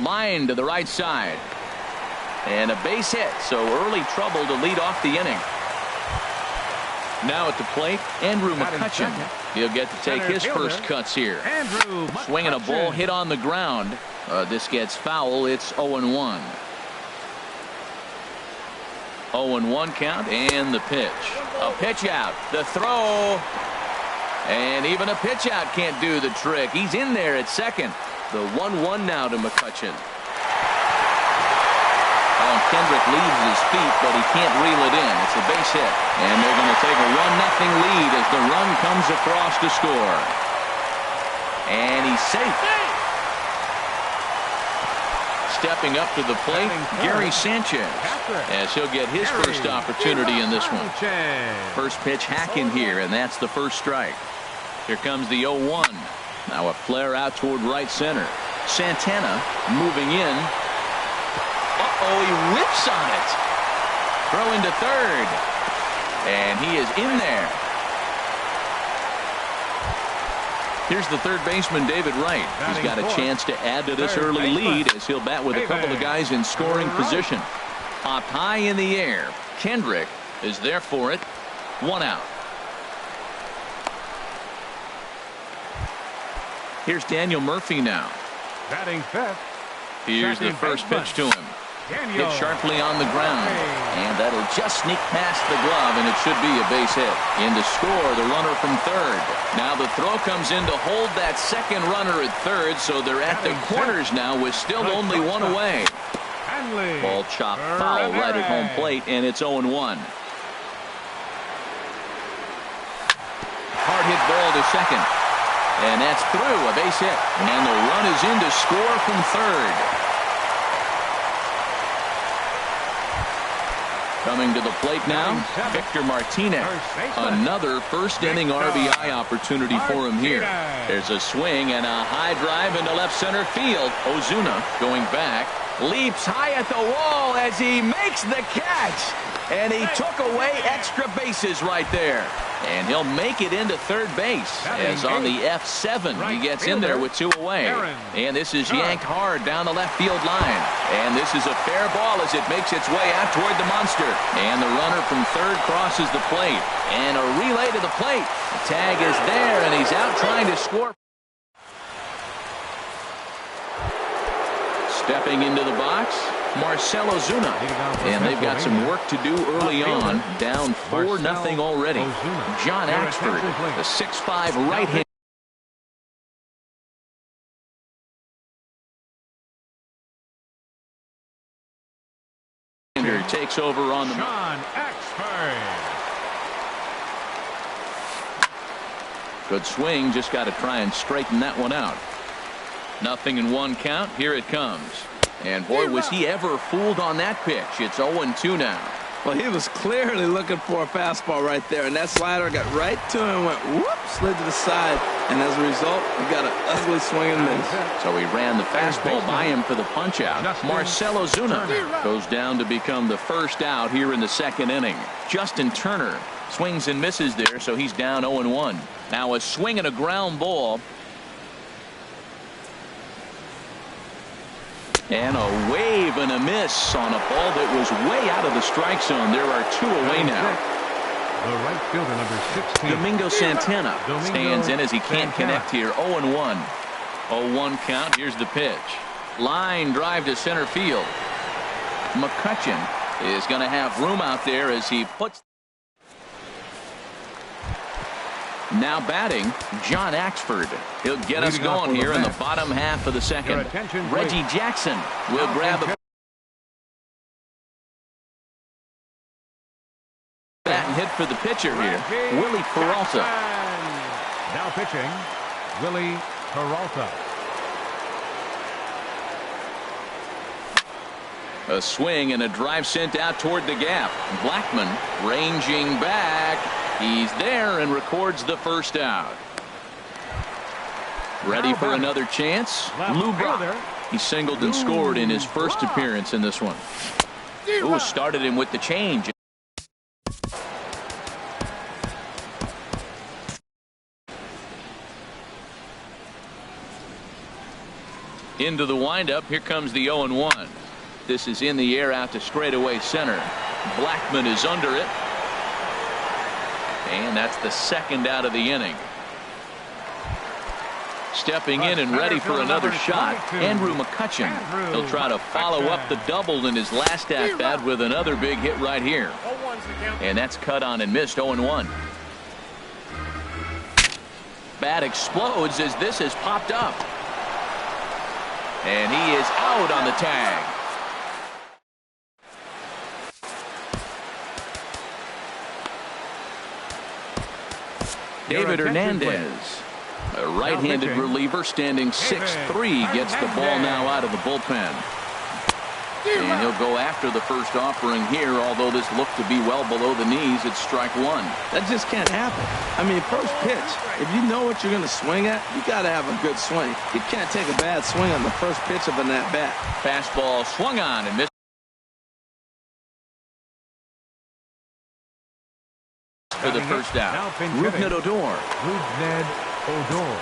Line to the right side. And a base hit, so early trouble to lead off the inning. Now at the plate, Andrew McCutchen. He'll get to take his first cuts here. Swinging a ball hit on the ground. This gets foul. It's 0-1. 0-1 count, and the pitch. A pitch out. The throw. And even a pitch out can't do the trick. He's in there at second. The 1-1 now to McCutchen. Kendrick leaves his feet, but he can't reel it in. It's a base hit. And they're going to take a 1-0 lead as the run comes across to score. And he's safe. Stepping up to the plate, Gary Sanchez, as he'll get his first opportunity in this one. First pitch hacking here, and that's the first strike. Here comes the 0-1. Now a flare out toward right center. Santana moving in. Uh-oh, he whips on it. Throw into third. And he is in there. Here's the third baseman, David Wright. He's got a chance to add to this early lead as he'll bat with a couple of guys in scoring position. Up high in the air. Kendrick is there for it. 1 out. Here's Daniel Murphy now. Batting fifth. Here's the first pitch to him. Hit sharply on the ground. And that'll just sneak past the glove, and it should be a base hit. In to score, the runner from third. Now the throw comes in to hold that second runner at third, so they're at the corners now with still only one away. Ball chopped foul right at home plate, and it's 0-1. Hard hit ball to second. And that's through, a base hit. And the run is in to score from third. Coming to the plate now, Victor Martinez. Another first inning RBI opportunity for him here. There's a swing and a high drive into left center field. Ozuna going back, leaps high at the wall as he makes the catch. And he took away extra bases right there. And he'll make it into third base as on the F7 he gets in there with 2 away. And this is yanked hard down the left field line. And this is a fair ball as it makes its way out toward the monster. And the runner from third crosses the plate. And a relay to the plate. The tag is there, and he's out trying to score. Stepping into the box, Marcell Ozuna. And they've got some work to do early on. Down 4-0 already. John Axford, the 6'5" right-hander. Takes over on the mound. Good swing, just got to try and straighten that one out. 0-1 count. Here it comes. And boy, was he ever fooled on that pitch. It's 0-2 now. Well, he was clearly looking for a fastball right there, and that slider got right to him, went whoop, slid to the side, and as a result, he got an ugly swing and miss. So he ran the fastball by him for the punch out. Marcell Ozuna goes down to become the first out here in the second inning. Justin Turner swings and misses there, so he's down 0-1. Now a swing and a ground ball. And a wave and a miss on a ball that was way out of the strike zone. There are 2 away now. The right fielder, number 16. Domingo Santana stands in as he can't connect here. 0-1. 0-1 count. Here's the pitch. Line drive to center field. McCutchen is going to have room out there as he puts. Now batting, John Axford. He'll get us going here in the bottom half of the second. Reggie Jackson will grab a bat and hit for the pitcher here, Willie Peralta. Now pitching, Willie Peralta. A swing and a drive sent out toward the gap. Blackman ranging back. He's there and records the first out. Ready for another chance? Lou Brock. He singled and scored in his first appearance in this one. Ooh, started him with the change. Into the windup. Here comes the 0-1. This is in the air out to straightaway center. Blackman is under it. And that's the second out of the inning. Stepping in and ready for another shot, Andrew McCutchen. He'll try to follow up the double in his last at-bat with another big hit right here. And that's cut on and missed. 0-1. Bat explodes as this has popped up. And he is out on the tag. David Hernandez, a right-handed reliever standing 6'3", gets the ball now out of the bullpen. And he'll go after the first offering here, although this looked to be well below the knees. It's strike one. That just can't happen. I mean, first pitch, if you know what you're going to swing at, you got to have a good swing. You can't take a bad swing on the first pitch of an at-bat. Fastball swung on and missed. For the first out. Rougned Odor. Rougned Odor.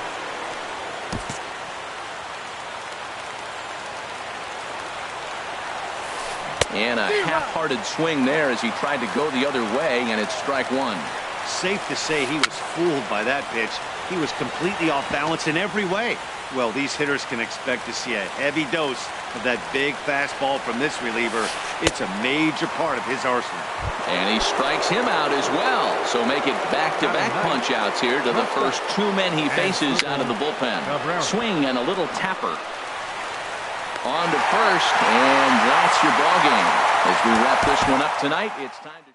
And a half-hearted swing there as he tried to go the other way, and it's strike one. Safe to say he was fooled by that pitch. He was completely off balance in every way. Well, these hitters can expect to see a heavy dose of that big fastball from this reliever. It's a major part of his arsenal. And he strikes him out as well. So make it back-to-back punch-outs here to the first two men he faces out of the bullpen. Swing and a little tapper. On to first, and that's your ball game. As we wrap this one up tonight, it's time to...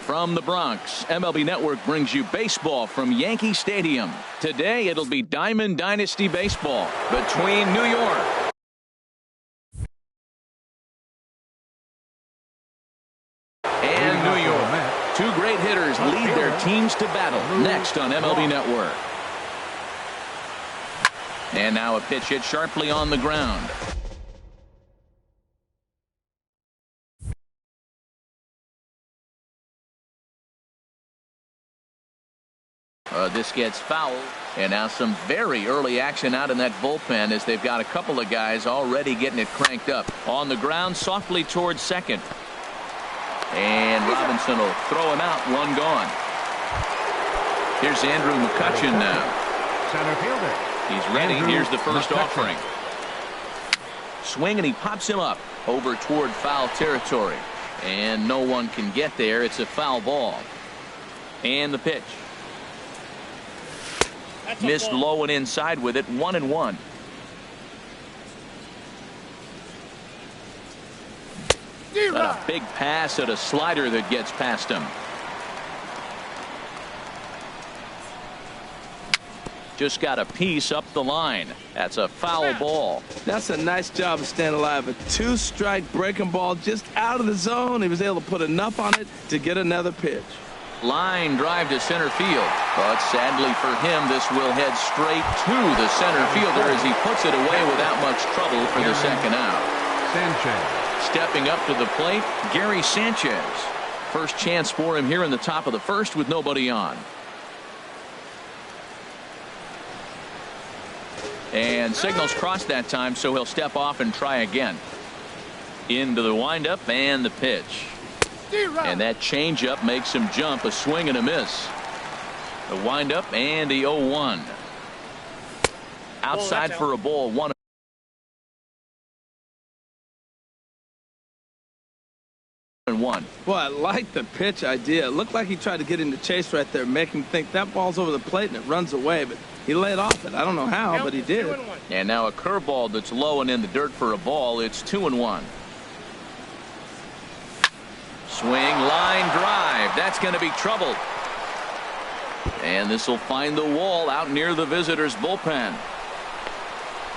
From the Bronx, MLB Network brings you baseball from Yankee Stadium. Today it'll be Diamond Dynasty Baseball between New York and New York. Two great hitters lead their teams to battle next on MLB Network. And now a pitch hit sharply on the ground. This gets fouled, and now some very early action out in that bullpen as they've got a couple of guys already getting it cranked up. On the ground, softly towards second. And Robinson will throw him out, one gone. Here's Andrew McCutchen now. Center fielder. He's ready. Here's the first offering. Swing, and he pops him up over toward foul territory. And no one can get there. It's a foul ball. And the pitch. Missed low and inside with it. 1-1. And a big pass at a slider that gets past him. Just got a piece up the line. That's a foul ball. That's a nice job of staying alive. A 2-strike breaking ball just out of the zone. He was able to put enough on it to get another pitch. Line drive to center field. But sadly for him, this will head straight to the center fielder as he puts it away without much trouble for the second out. Sanchez. Stepping up to the plate, Gary Sanchez. First chance for him here in the top of the first with nobody on. And signals crossed that time, so he'll step off and try again. Into the windup and the pitch. And that changeup makes him jump. A swing and a miss. The windup and the 0-1. Outside for a ball. 1-1. Boy, I like the pitch idea. It looked like he tried to get into chase right there, make him think that ball's over the plate and it runs away, but he laid off it. I don't know how, but he did. And now a curveball that's low and in the dirt for a ball. It's 2-1. Swing, line drive. That's going to be trouble. And this will find the wall out near the visitors' bullpen.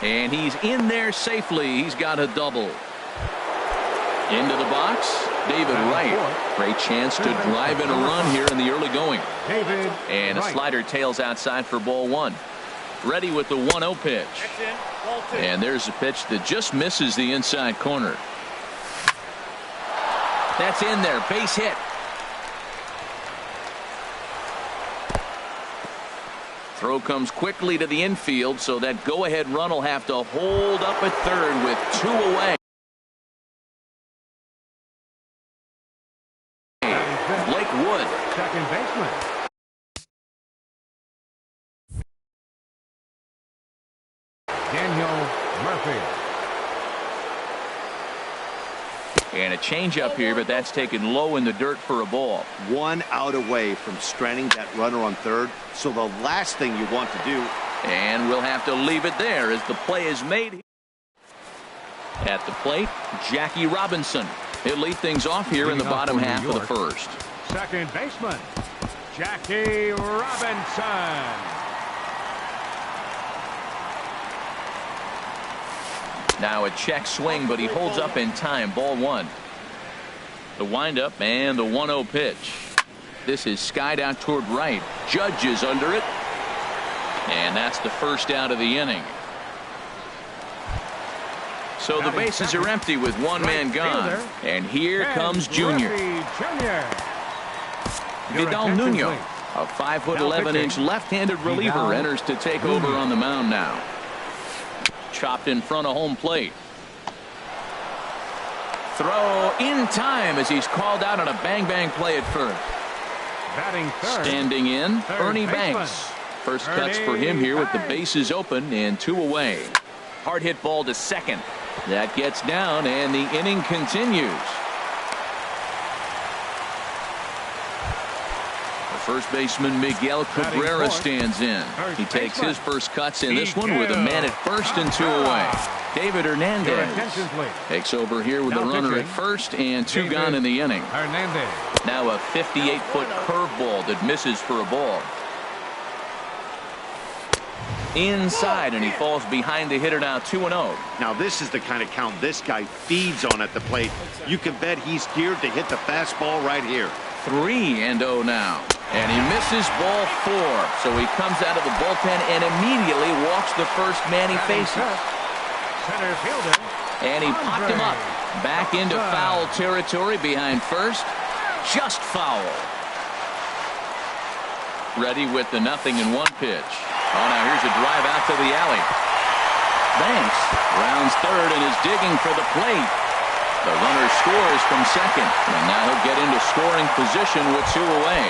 And he's in there safely. He's got a double. Into the box, David Wright. Great chance to drive in a run here in the early going. And a slider tails outside for ball 1. Ready with the 1-0 pitch. And there's a pitch that just misses the inside corner. That's in there. Base hit. Throw comes quickly to the infield, so that go-ahead run will have to hold up at third with 2 away. Blake Wood. Second baseman. Daniel Murphy. And a changeup here, but that's taken low in the dirt for a ball. 1 out away from stranding that runner on third. So the last thing you want to do. And we'll have to leave it there as the play is made. At the plate, Jackie Robinson. He'll lead things off here in the bottom half of the first. Second baseman, Jackie Robinson. Now a check swing, but he holds up in time. Ball 1. The windup and the 1-0 pitch. This is skied out toward right. Judge is under it. And that's the first out of the inning. So the bases are empty with one man gone. And here comes Junior. Vidal Nuno, a 5'11" left-handed reliever, enters to take over on the mound now. Chopped in front of home plate. Throw in time as he's called out on a bang-bang play at first. Standing in, Ernie Banks. First cuts for him here with the bases open and 2 away. Hard hit ball to second. That gets down and the inning continues. First baseman Miguel Cabrera stands in. He takes his first cuts in this one with a man at first and 2 away. David Hernandez takes over here with a runner at first and 2 gone in the inning. Now a 58-foot curveball that misses for a ball. Inside, and he falls behind the hitter now 2-0. Now this is the kind of count this guy feeds on at the plate. You can bet he's geared to hit the fastball right here. 3-0 now. And he misses ball 4. So he comes out of the bullpen and immediately walks the first man he faces. Center fielder. And he popped him up. Back into foul territory behind first. Just foul. Ready with the 0-1 pitch. Oh, now here's a drive out to the alley. Banks rounds third and is digging for the plate. The runner scores from second. And now he'll get into scoring position with 2 away.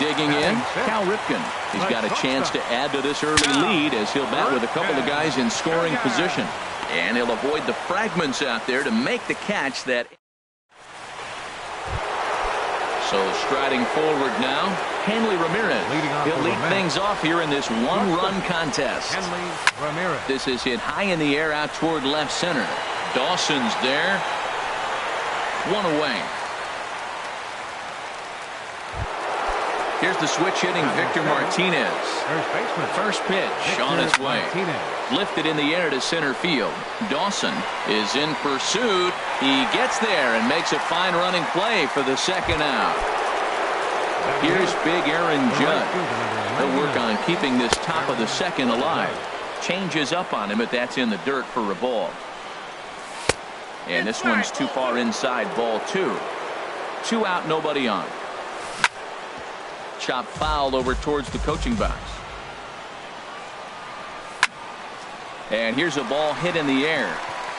Digging in, Cal Ripken. He's got a chance to add to this early lead as he'll bat with a couple of guys in scoring position. And he'll avoid the fragments out there to make the catch that. So striding forward now, Hanley Ramirez. He'll lead things off here in this 1-run contest. This is hit high in the air out toward left center. Dawson's there. one away. Here's the switch hitting Victor Martinez. First baseman. First pitch on its way. Lifted in the air to center field. Dawson is in pursuit. He gets there and makes a fine running play for the second out. Here's big Aaron Judge. He'll work on keeping this top of the second alive. Changes up on him, but that's in the dirt for a ball. And this one's too far inside, ball two. 2 out, nobody on. Chop foul over towards the coaching box. And here's a ball hit in the air.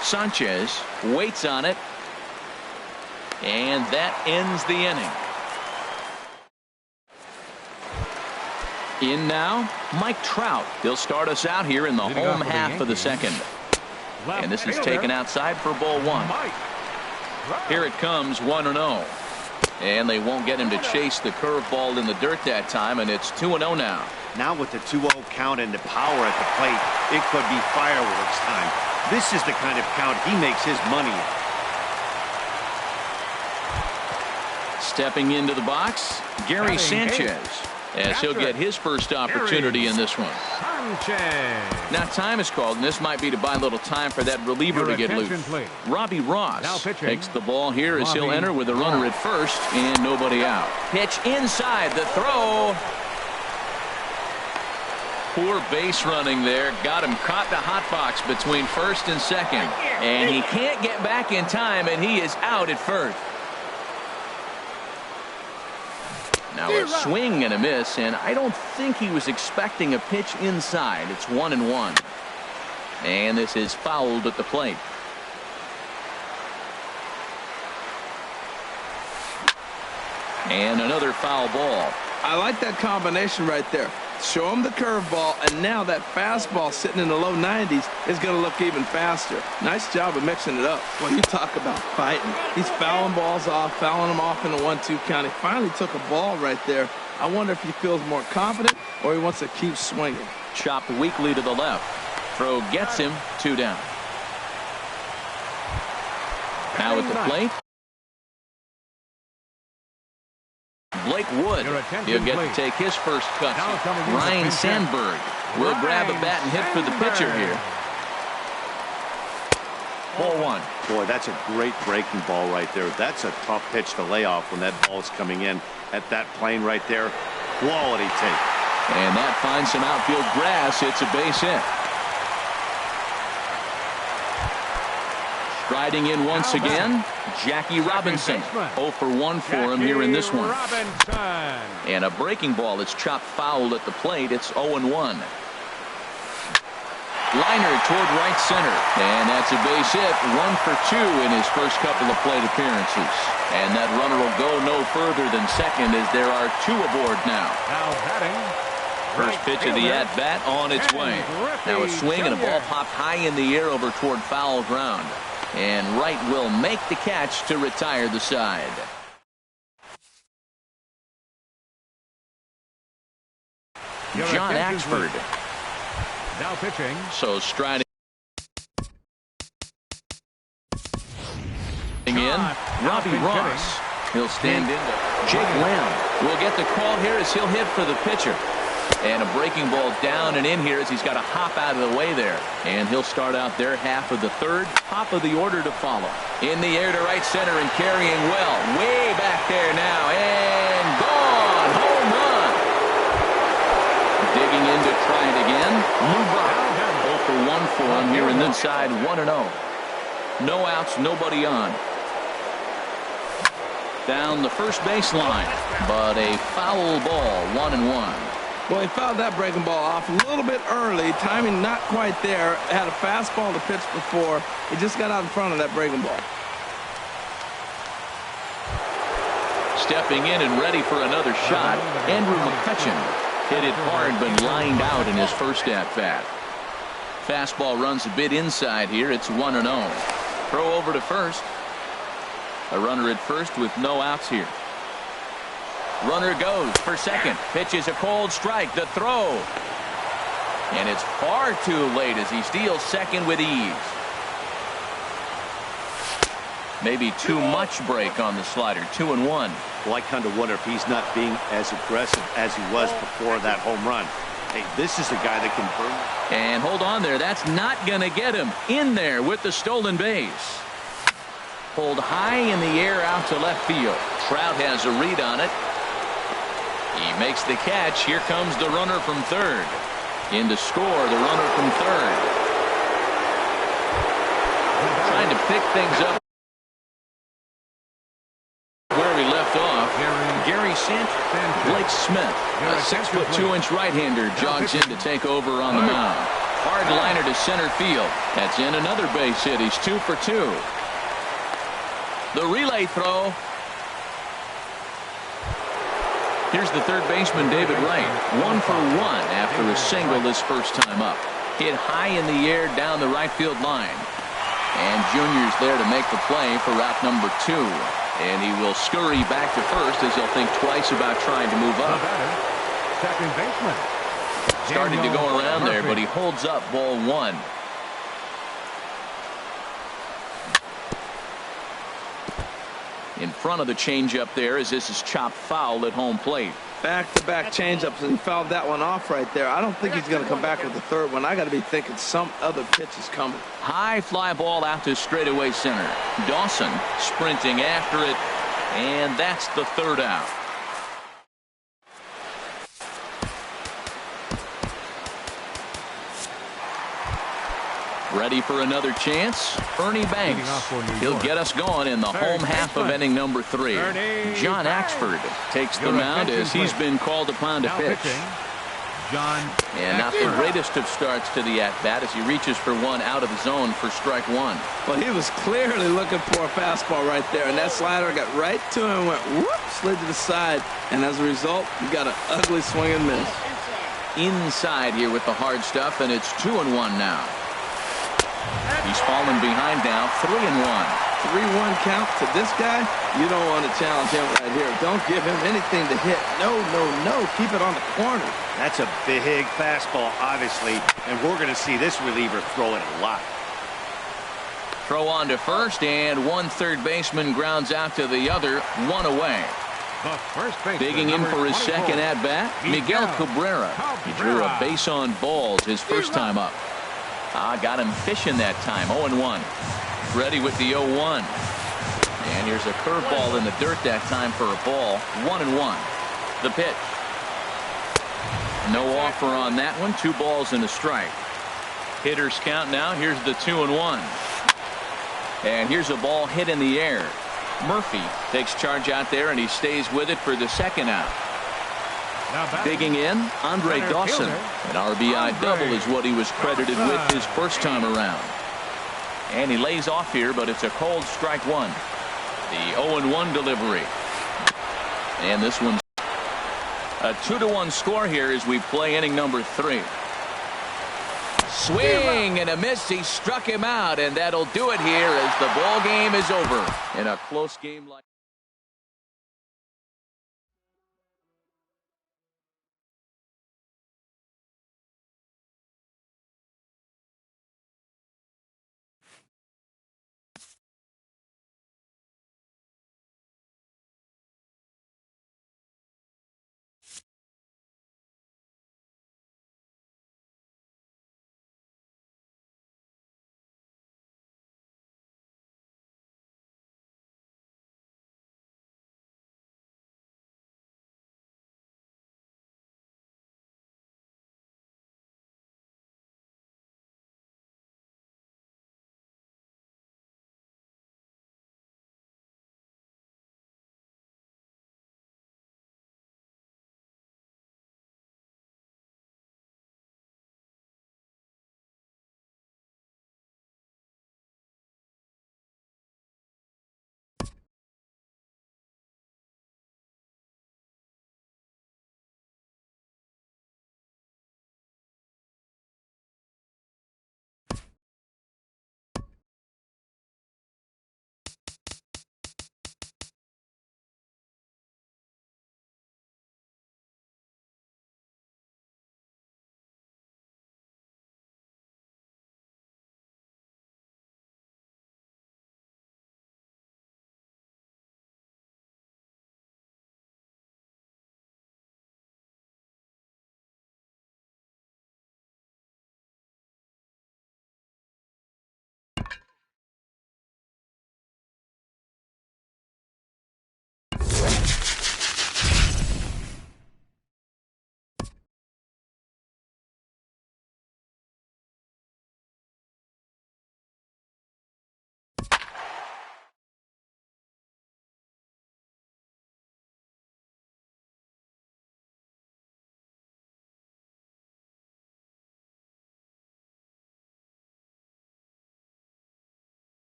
Sanchez waits on it. And that ends the inning. In now, Mike Trout. He'll start us out here in the home half of the second. And this is taken outside for ball one. Here it comes, 1-0. And they won't get him to chase the curveball in the dirt that time, and it's 2-0 now. Now with the 2-0 count and the power at the plate, it could be fireworks time. This is the kind of count he makes his money in. Stepping into the box, Gary Sanchez, as he'll get his first opportunity in this one. Now time is called, and this might be to buy a little time for that reliever to get loose. Robbie Ross takes the ball here as he'll enter with a runner at first and nobody out. Pitch inside, the throw. Poor base running there. Got him caught the hot box between first and second. And he can't get back in time, and he is out at first. Now a swing and a miss, and I don't think he was expecting a pitch inside. It's 1-1. And this is fouled at the plate. And another foul ball. I like that combination right there. Show him the curveball, and now that fastball sitting in the low 90s is going to look even faster. Nice job of mixing it up. Well, you talk about fighting. He's fouling balls off, fouling them off in the 1-2 count. He finally took a ball right there. I wonder if he feels more confident or he wants to keep swinging. Chopped weakly to the left. Throw gets him, 2 down. Now at the plate, Blake Wood. He'll get to take his first cut. Ryan Sandberg will grab a bat and hit for the pitcher here. Ball one. Boy, that's a great breaking ball right there. That's a tough pitch to lay off when that ball's coming in at that plane right there. Quality take. And that finds some outfield grass. It's a base hit. Striding in once again, Jackie Robinson. 0 for 1 for him here in this one. And a breaking ball that's chopped foul at the plate. It's 0-1. Liner toward right center. And that's a base hit. 1 for 2 in his first couple of plate appearances. And that runner will go no further than second as there are 2 aboard now. Now batting. First pitch of the at-bat on its way. Now a swing and a ball popped high in the air over toward foul ground. And Wright will make the catch to retire the side. John Axford. Now pitching. So striding in, Robbie Ross. He'll stand into Jake Lamb. Will get the call here as he'll hit for the pitcher. And a breaking ball down and in here as he's got to hop out of the way there. And he'll start out their half of the third. Top of the order to follow. In the air to right center and carrying well. Way back there now. And gone. Home run. Digging in to try it again. Lou Brock. 0 for 1 for him here in this side. 1-0. No outs, nobody on. Down the first baseline. But a foul ball. 1-1. Well, he fouled that breaking ball off a little bit early. Timing not quite there. Had a fastball to pitch before. He just got out in front of that breaking ball. Stepping in and ready for another shot. Andrew McCutcheon hit it hard but lined out in his first at-bat. Fastball runs a bit inside here. It's 1-0. Throw over to first. A runner at first with no outs here. Runner goes for second. Pitches a cold strike. The throw. And it's far too late as he steals second with ease. Maybe too much break on the slider. 2-1. Well, I kind of wonder if he's not being as aggressive as he was before that home run. Hey, this is a guy that can burn. And hold on there. That's not going to get him. In there with the stolen base. Pulled high in the air out to left field. Trout has a read on it. He makes the catch. Here comes the runner from third. In to score, the runner from third. Trying to pick things up where we left off. Gary Sanchez. Blake Smith, a 6'2" right-hander, jogs in to take over on the mound. Hard liner to center field. That's in another base hit. He's 2 for 2. The relay throw. Here's the third baseman, David Wright. 1 for 1 after a single this first time up. Hit high in the air down the right field line. And Junior's there to make the play for route number 2. And he will scurry back to first as he'll think twice about trying to move up. Second baseman. Starting to go around there, but he holds up ball 1. In front of the changeup there as this is chopped foul at home plate. Back-to-back changeups, and he fouled that one off right there. I don't think he's going to come back with the third one. I got to be thinking some other pitch is coming. High fly ball out to straightaway center. Dawson sprinting after it, and that's the third out. Ready for another chance? Ernie Banks. He'll get us going in the home half of inning number 3. John Axford takes the mound as he's been called upon to pitch. And not the greatest of starts to the at-bat as he reaches for one out of the zone for strike 1. Well, he was clearly looking for a fastball right there, and that slider got right to him and went whoop, slid to the side, and as a result, you got an ugly swing and miss. Inside here with the hard stuff, and it's 2-1 now. He's fallen behind now, 3-1. 3-1 count to this guy. You don't want to challenge him right here. Don't give him anything to hit. No, no, no. Keep it on the corner. That's a big fastball, obviously, and we're going to see this reliever throw it a lot. Throw on to first, and one third baseman grounds out to the other, 1 away. Digging in for his second at bat, Miguel Cabrera. He drew a base on balls his first time up. Got him fishing that time. 0-1. Ready with the 0-1. And here's a curveball in the dirt that time for a ball. 1-1. The pitch. No offer on that one. 2 balls and a strike. Hitters count now. Here's the 2-1. And here's a ball hit in the air. Murphy takes charge out there, and he stays with it for the second out. Digging in, Andre Dawson. An RBI double is what he was credited with his first time around. And he lays off here, but it's a cold strike 1. The 0-1 delivery. And this one's a 2-1 score here as we play inning number 3. Swing and a miss. He struck him out, and that'll do it here as the ball game is over in a close game like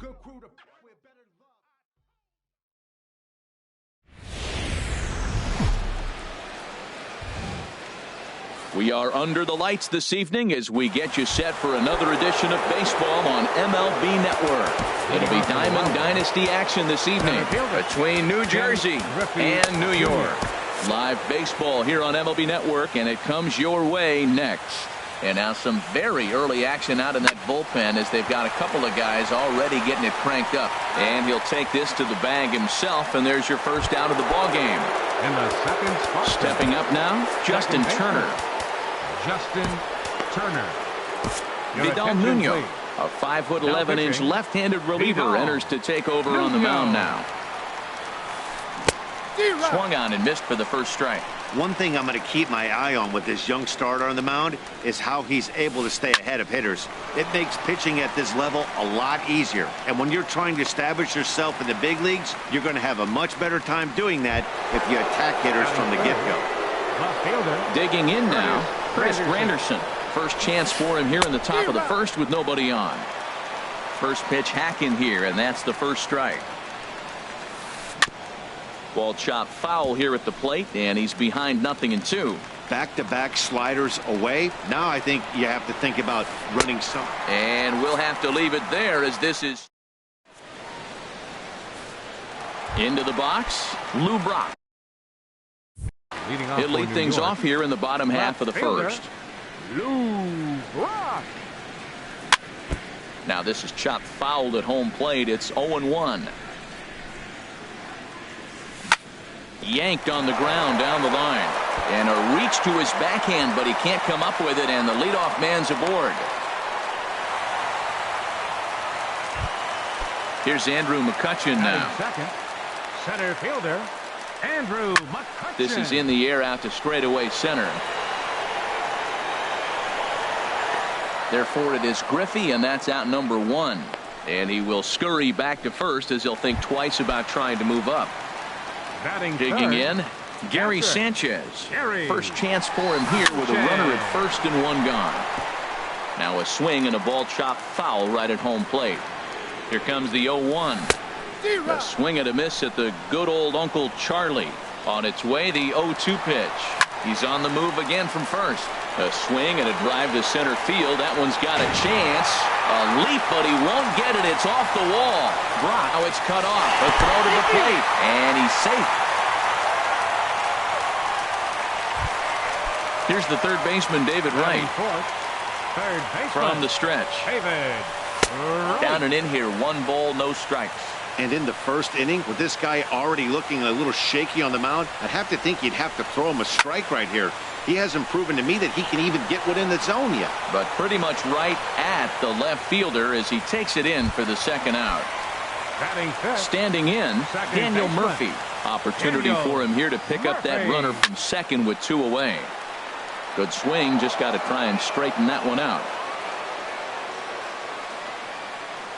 Good crew to we're better than love. We are under the lights this evening as we get you set for another edition of baseball on MLB Network. It'll be Diamond Dynasty action this evening between New Jersey and New York. Live baseball here on MLB Network, and it comes your way next. And now some very early action out in that bullpen as they've got a couple of guys already getting it cranked up. And he'll take this to the bag himself, and there's your first out of the ball game. In the second spot. Stepping up now, Justin Turner. Justin Turner. Vidal Nuno, a 5'11" left-handed reliever, enters to take over on the mound now. Swung on and missed for the first strike. One thing I'm going to keep my eye on with this young starter on the mound is how he's able to stay ahead of hitters. It makes pitching at this level a lot easier. And when you're trying to establish yourself in the big leagues, you're going to have a much better time doing that if you attack hitters from the get-go. Digging in now, Chris Granderson. First chance for him here in the top of the first with nobody on. First pitch hacking here, and that's the first strike. Ball chopped foul here at the plate, and he's behind 0-2. Back-to-back sliders away. Now I think you have to think about running some. And we'll have to leave it there as this is into the box. Lou Brock. He'll lead things off here in the bottom half of the first. Lou Brock. Now this is chopped fouled at home plate. It's 0-1. Yanked on the ground down the line. And a reach to his backhand, but he can't come up with it, and the leadoff man's aboard. Here's Andrew McCutchen now. Second, center fielder, Andrew McCutchen. This is in the air out to straightaway center. Therefore, it is Griffey, and that's out number 1. And he will scurry back to first as he'll think twice about trying to move up. Digging in, Gary Sanchez. First chance for him here with a runner at first and one gone. Now a swing and a ball chopped foul right at home plate. Here comes the 0-1. A swing and a miss at the good old Uncle Charlie. On its way, the 0-2 pitch. He's on the move again from first. A swing and a drive to center field. That one's got a chance. A leap, but he won't get it. It's off the wall. Brock. Now it's cut off. A throw to the plate. And he's safe. Here's the third baseman, David Wright. Third baseman. From the stretch. David Wright. Down and in here. 1 ball, no strikes. And in the first inning, with this guy already looking a little shaky on the mound, I'd have to think you'd have to throw him a strike right here. He hasn't proven to me that he can even get within the zone yet. But pretty much right at the left fielder as he takes it in for the second out. Standing in, Daniel Murphy. Opportunity for him here to pick up that runner from second with 2 away. Good swing, just got to try and straighten that one out.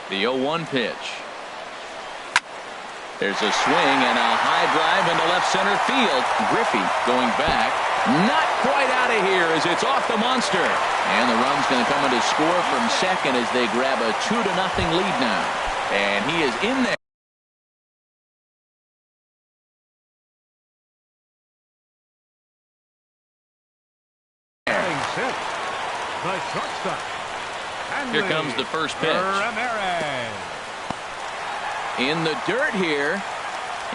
The 0-1 pitch. There's a swing and a high drive into left center field. Griffey going back. Not quite out of here as it's off the monster. And the run's going to come in to score from second as they grab a 2-0 lead now. And he is in there. Here comes the first pitch. In the dirt here.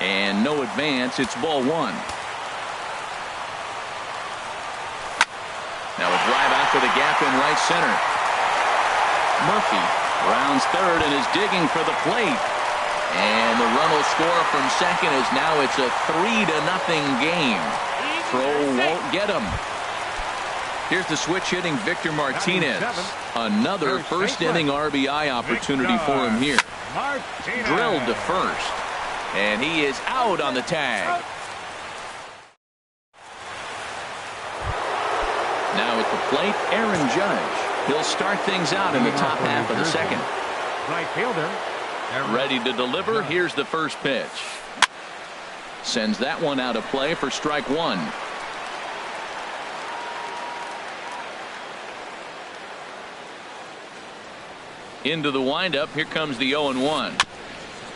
And no advance. It's ball 1. Now a drive out to the gap in right center. Murphy rounds third and is digging for the plate. And the run will score from second as now it's a 3-0 game. Throw won't get him. Here's the switch hitting Victor Martinez. Another first inning RBI opportunity for him here. Drilled to first. And he is out on the tag. Now at the plate, Aaron Judge. He'll start things out in the top half of the second. Right fielder. Ready to deliver. Here's the first pitch. Sends that one out of play for strike 1. Into the windup. Here comes the 0-1.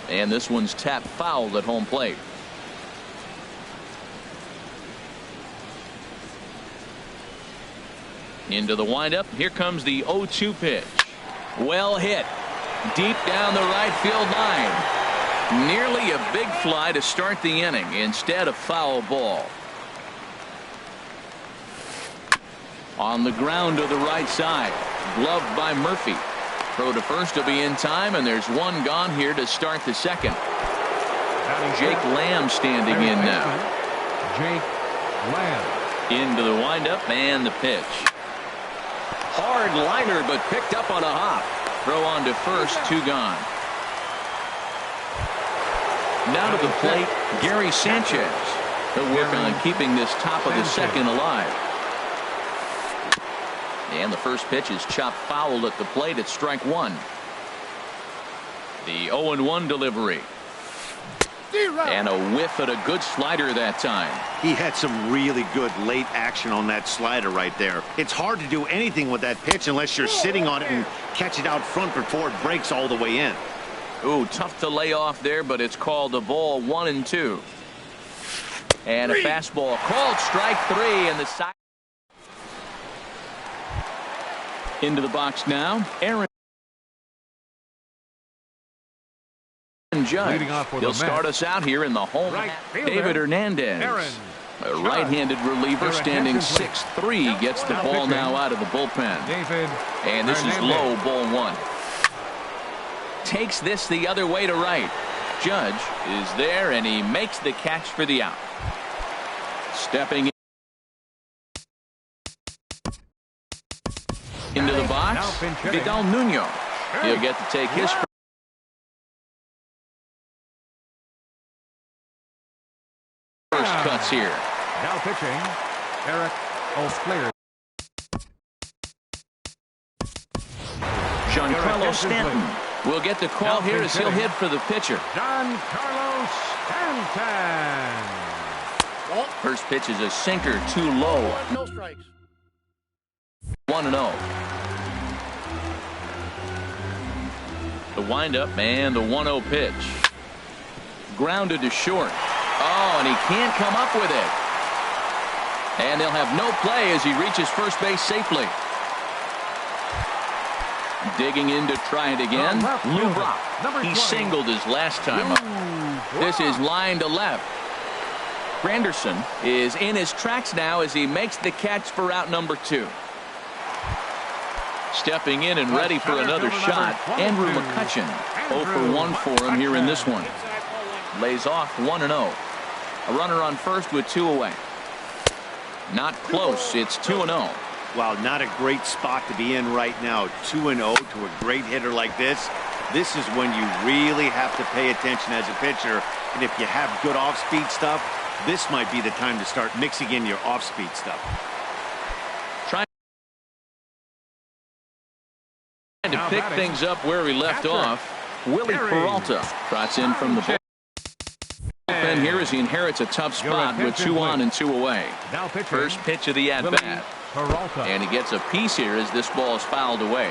And this one's tapped foul at home plate. Into the windup. Here comes the 0-2 pitch. Well hit. Deep down the right field line. Nearly a big fly to start the inning. Instead, a foul ball. On the ground to the right side. Gloved by Murphy. Throw to first will be in time, and there's one gone here to start the second. Jake Lamb standing in now. Jake Lamb. Into the windup and the pitch. Hard liner, but picked up on a hop. Throw on to first, 2 gone. Now to the plate, Gary Sanchez. He'll work on keeping this top of the second alive. And the first pitch is chopped foul at the plate at strike 1. The 0-1 delivery. And a whiff at a good slider that time. He had some really good late action on that slider right there. It's hard to do anything with that pitch unless you're sitting on it and catch it out front before it breaks all the way in. Ooh, tough to lay off there, but it's called a ball 1-2. And a fastball called strike 3, and the side. Into the box now, Aaron Judge. He'll start us out here in the home. David Hernandez, a right-handed reliever standing 6'3", gets the ball now out of the bullpen. And this is low, ball 1. Takes this the other way to right. Judge is there, and he makes the catch for the out. Stepping into the box, Vidal Nuno. He'll get to take his first cuts here. Now pitching, Eric O'Flair. Giancarlo Stanton will get the call here as he'll hit for the pitcher. Giancarlo Stanton. First pitch is a sinker, too low. No strikes. 1-0. The windup and the 1-0 pitch. Grounded to short. Oh, and he can't come up with it. And they'll have no play as he reaches first base safely. Digging in to try it again. Lou Brock. He singled his last time up. This is line to left. Granderson is in his tracks now as he makes the catch for out number 2. Stepping in and ready for another shot, Andrew McCutchen. 0 for 1 for him here in this one. Lays off 1-0. A runner on first with 2 away. Not close. It's 2-0. Wow, not a great spot to be in right now. 2-0 to a great hitter like this. This is when you really have to pay attention as a pitcher. And if you have good off-speed stuff, this might be the time to start mixing in your off-speed stuff. To pick things up where we left off, Willie Peralta trots in from the bullpen here as he inherits a tough spot with 2 on and 2 away. First pitch of the at-bat. And he gets a piece here as this ball is fouled away.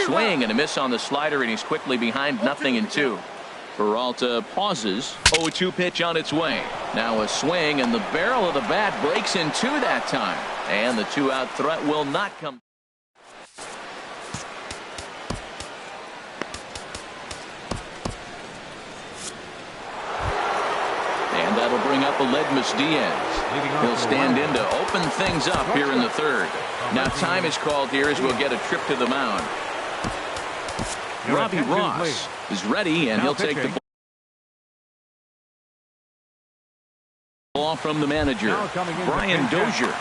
Swing and a miss on the slider, and he's quickly behind 0-2. Peralta pauses. 0-2 pitch on its way. Now a swing, and the barrel of the bat breaks in 2 that time. And the 2-out threat will not come. And that'll bring up Aledmus Diaz. He'll stand in to open things up here in the 3rd. Now time is called here as we'll get a trip to the mound. Robbie Ross is ready, and he'll take the ball from the manager, Brian Dozier.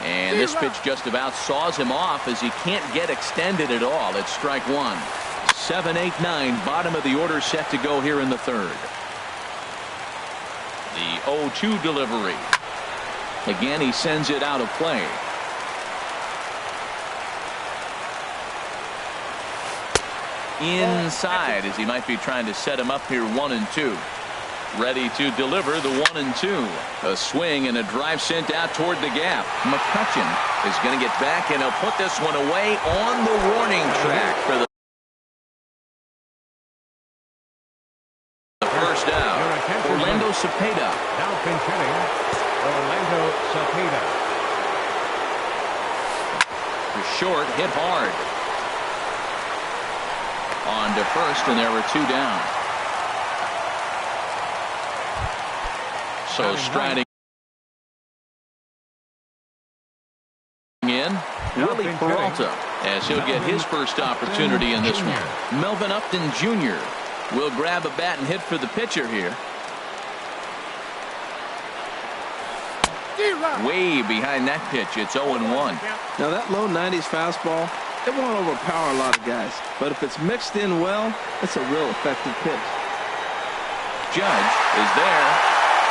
And this pitch just about saws him off as he can't get extended at all. It's strike 1. 7, 8, 9, bottom of the order set to go here in the 3rd. The 0-2 delivery. Again, he sends it out of play. Inside as he might be trying to set him up here 1-2. ready to deliver the 1-2. A swing and a drive sent out toward the gap. McCutchen is going to get back, and he'll put this one away on the warning track for the first out. Orlando Cepeda. Now pinch hitting, Orlando Cepeda. The short hit hard. On to first, and there were 2 down. So striding in, Willie Peralta, as he'll get his first opportunity in this one. Melvin Upton Jr. will grab a bat and hit for the pitcher here. Way behind that pitch. It's 0-1. Now that low 90s fastball, it won't overpower a lot of guys. But if it's mixed in well, it's a real effective pitch. Judge is there.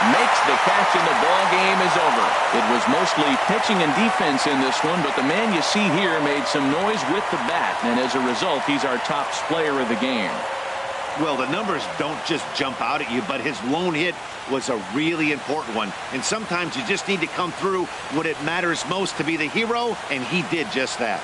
Makes the catch, and the ball game is over. It was mostly pitching and defense in this one, but the man you see here made some noise with the bat, and as a result, he's our top player of the game. Well, the numbers don't just jump out at you, but his lone hit was a really important one. And sometimes you just need to come through when it matters most to be the hero, and he did just that.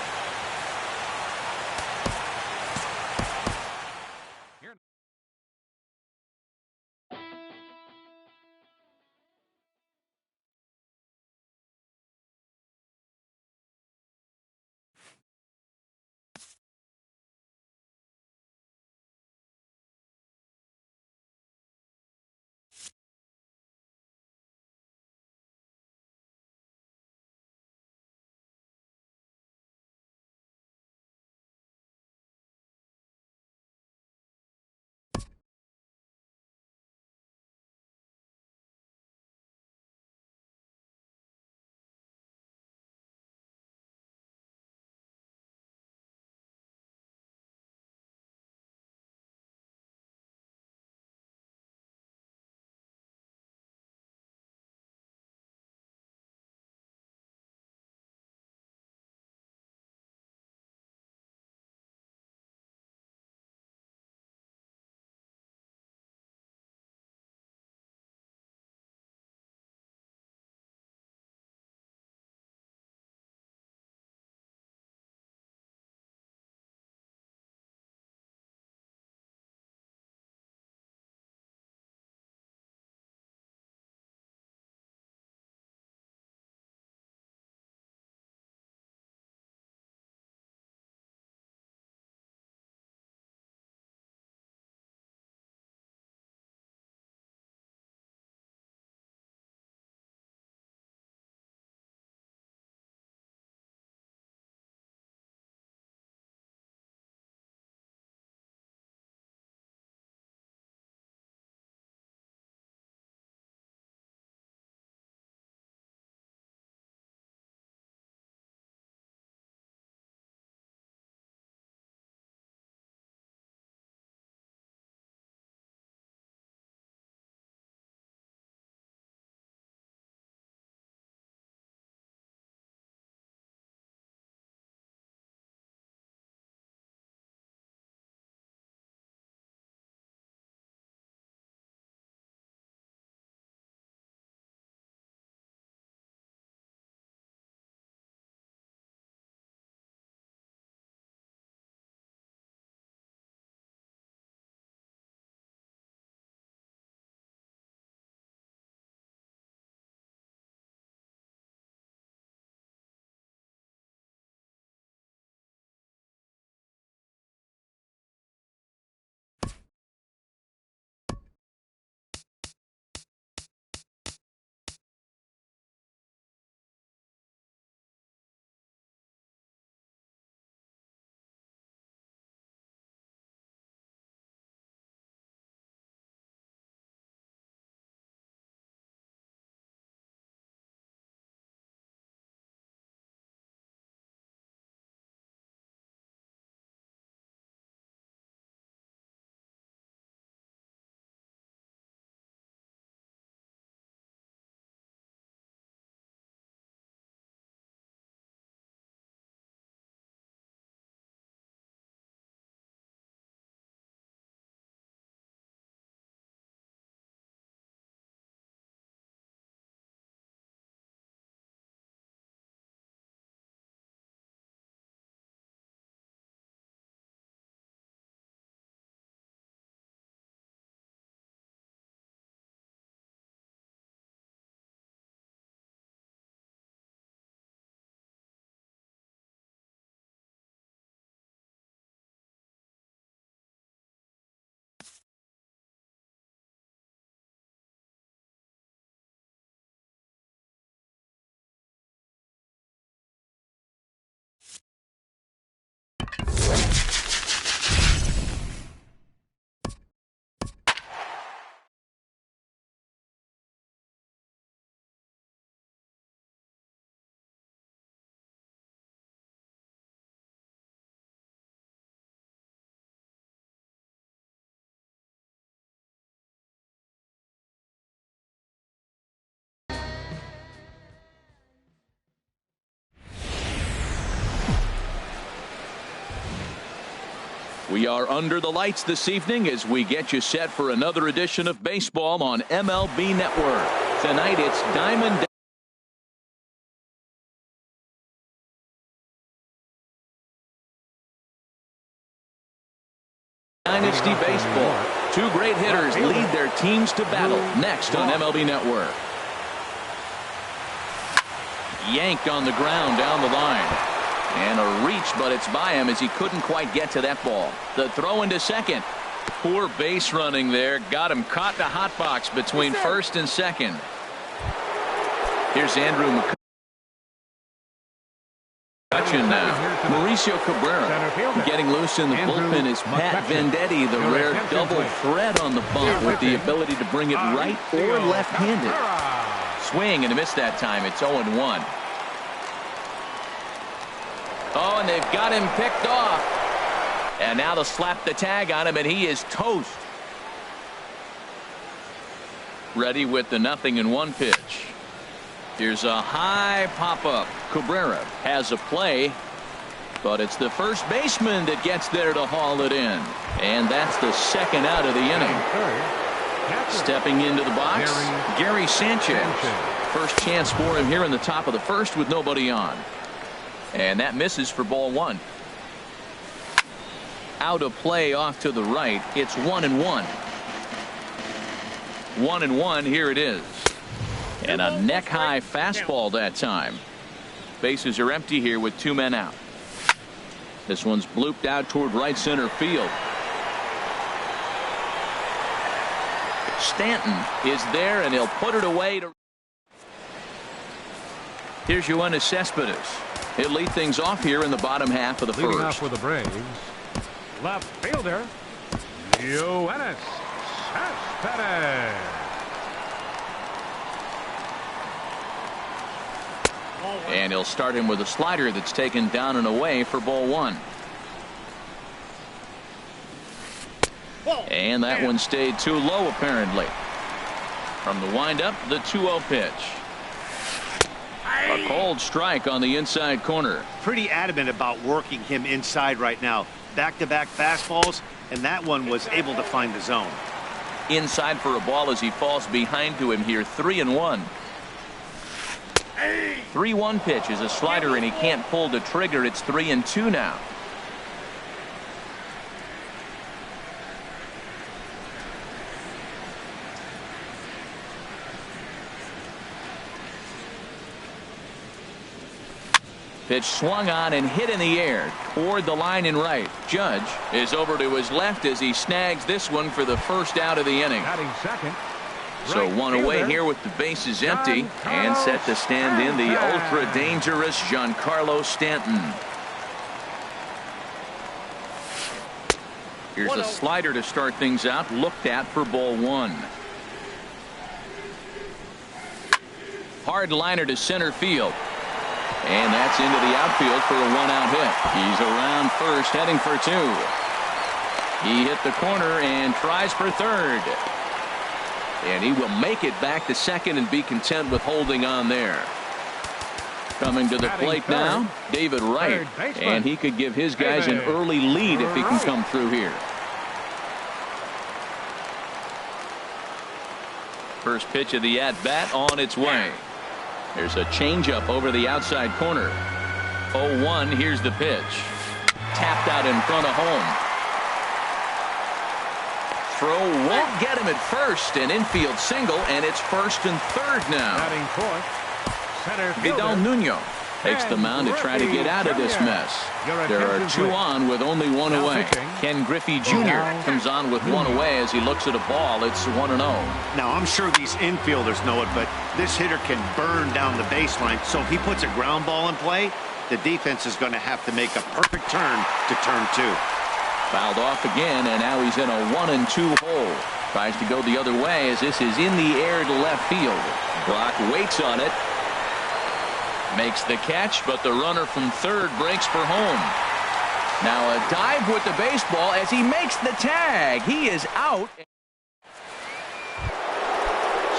We are under the lights this evening as we get you set for another edition of baseball on MLB Network. Tonight it's Diamond Dynasty Baseball. Two great hitters lead their teams to battle next on MLB Network. Yanked on the ground down the line. And a reach, but it's by him as he couldn't quite get to that ball. The throw into second. Poor base running there. Got him caught in the hot box between first and second. Here's Andrew McCutcheon now. Mauricio Cabrera getting loose in the bullpen is Pat Venditti, the rare double threat on the bump with the ability to bring it right or left-handed. Swing and a miss that time. It's 0-1. Oh, and they've got him picked off. And now they'll slap the tag on him, and he is toast. Ready with the 0-1 pitch. Here's a high pop-up. Cabrera has a play, but it's the first baseman that gets there to haul it in. And that's the second out of the inning. Stepping into the box, Gary Sanchez. First chance for him here in the top of the first with nobody on. And that misses for ball one. Out of play off to the right. It's 1-1. 1-1. Here it is. And a neck-high fastball that time. Bases are empty here with two men out. This one's blooped out toward right center field. Stanton is there, and he'll put it away. Here's Yoenis Cespedes. He'll lead things off here in the bottom half of the Leading first. off for the Braves, left fielder, Yoenis Cespedes. And he'll start him with a slider that's taken down and away for ball one. And that one stayed too low apparently. From the windup, the 2-0 pitch. A cold strike on the inside corner. Pretty adamant about working him inside right now. Back-to-back fastballs, and that one was able to find the zone. Inside for a ball as he falls behind to him here. 3-1. 3-1 pitch is a slider, and he can't pull the trigger. It's 3-2 now. Pitch swung on and hit in the air toward the line and right. Judge is over to his left as he snags this one for the first out of the inning. Second, so one away here with the bases empty and set to stand in the ultra dangerous Giancarlo Stanton. Here's a slider to start things out, looked at for ball one. Hard liner to center field. And that's into the outfield for a one-out hit. He's around first, heading for two. He hit the corner and tries for third. And he will make it back to second and be content with holding on there. Coming to the plate now, David Wright. And he could give his guys an early lead if he can come through here. First pitch of the at-bat on its way. There's a changeup over the outside corner. 0-1. Here's the pitch. Tapped out in front of home. Throw won't get him at first. An infield single, and it's first and third now. Vidal Nuno takes the mound to try to get out of this mess. There are two on with only one away. Ken Griffey Jr. comes on with one away as he looks at a ball. It's 1-0. Now, I'm sure these infielders know it, but this hitter can burn down the baseline. So if he puts a ground ball in play, the defense is going to have to make a perfect turn to turn two. Fouled off again, and now he's in a 1-2 hole. Tries to go the other way as this is in the air to left field. Brock waits on it. Makes the catch, but the runner from third breaks for home. Now a dive with the baseball as he makes the tag. He is out.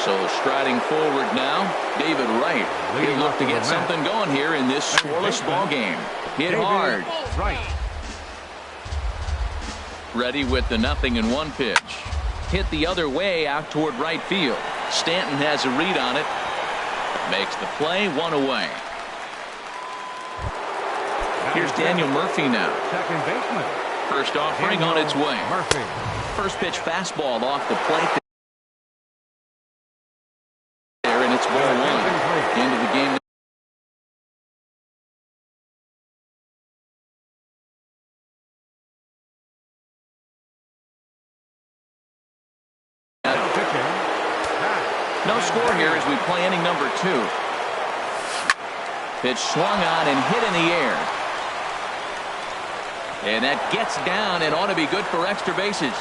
So striding forward now, David Wright. He'll look to get something going here in this scoreless ball game. Hit hard. ready with the 0-1 pitch. Hit the other way out toward right field. Stanton has a read on it. Makes the play, 1 away. Here's Daniel Murphy now. Second baseman. First offering on its way. Murphy. First pitch fastball off the plate there, and it's ball 1. Into the game. No score here as we play inning number 2. Pitch swung on and hit in the air. And that gets down and ought to be good for extra bases.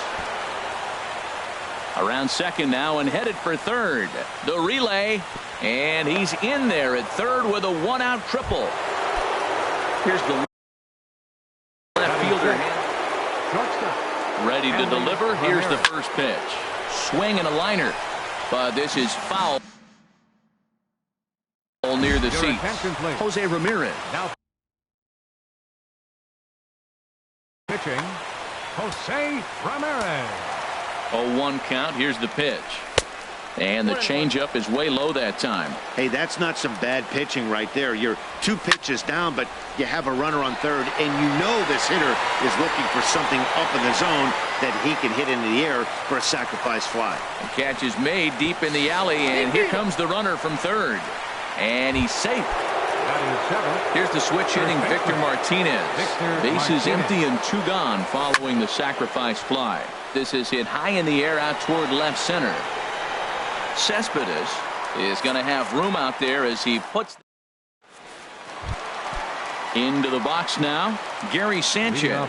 Around second now and headed for third. The relay, and he's in there at third with a 1-out triple. Here's the left fielder ready to deliver. Here's the first pitch. Swing and a liner. But this is foul near the seats. Jose Ramirez. Now pitching, Jose Ramirez. 0-1 count. Here's the pitch. And the changeup is way low that time. Hey, that's not some bad pitching right there. You're 2 pitches down, but you have a runner on third, and you know this hitter is looking for something up in the zone that he can hit into the air for a sacrifice fly. The catch is made deep in the alley, and here comes the runner from third. And he's safe. Here's the switch hitting Victor Martinez. Bases empty and 2 gone following the sacrifice fly. This is hit high in the air out toward left center. Cespedes is going to have room out there as he puts into the box now. Gary Sanchez.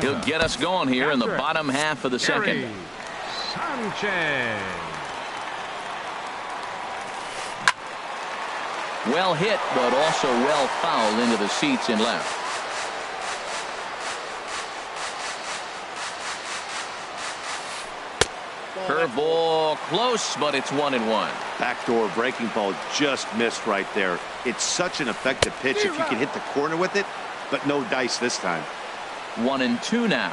He'll get us going here in the bottom half of the second. Sanchez. Well hit, but also well fouled into the seats in left. Curveball close, but it's 1-1. Backdoor breaking ball just missed right there. It's such an effective pitch if you can hit the corner with it, but no dice this time. 1-2 now.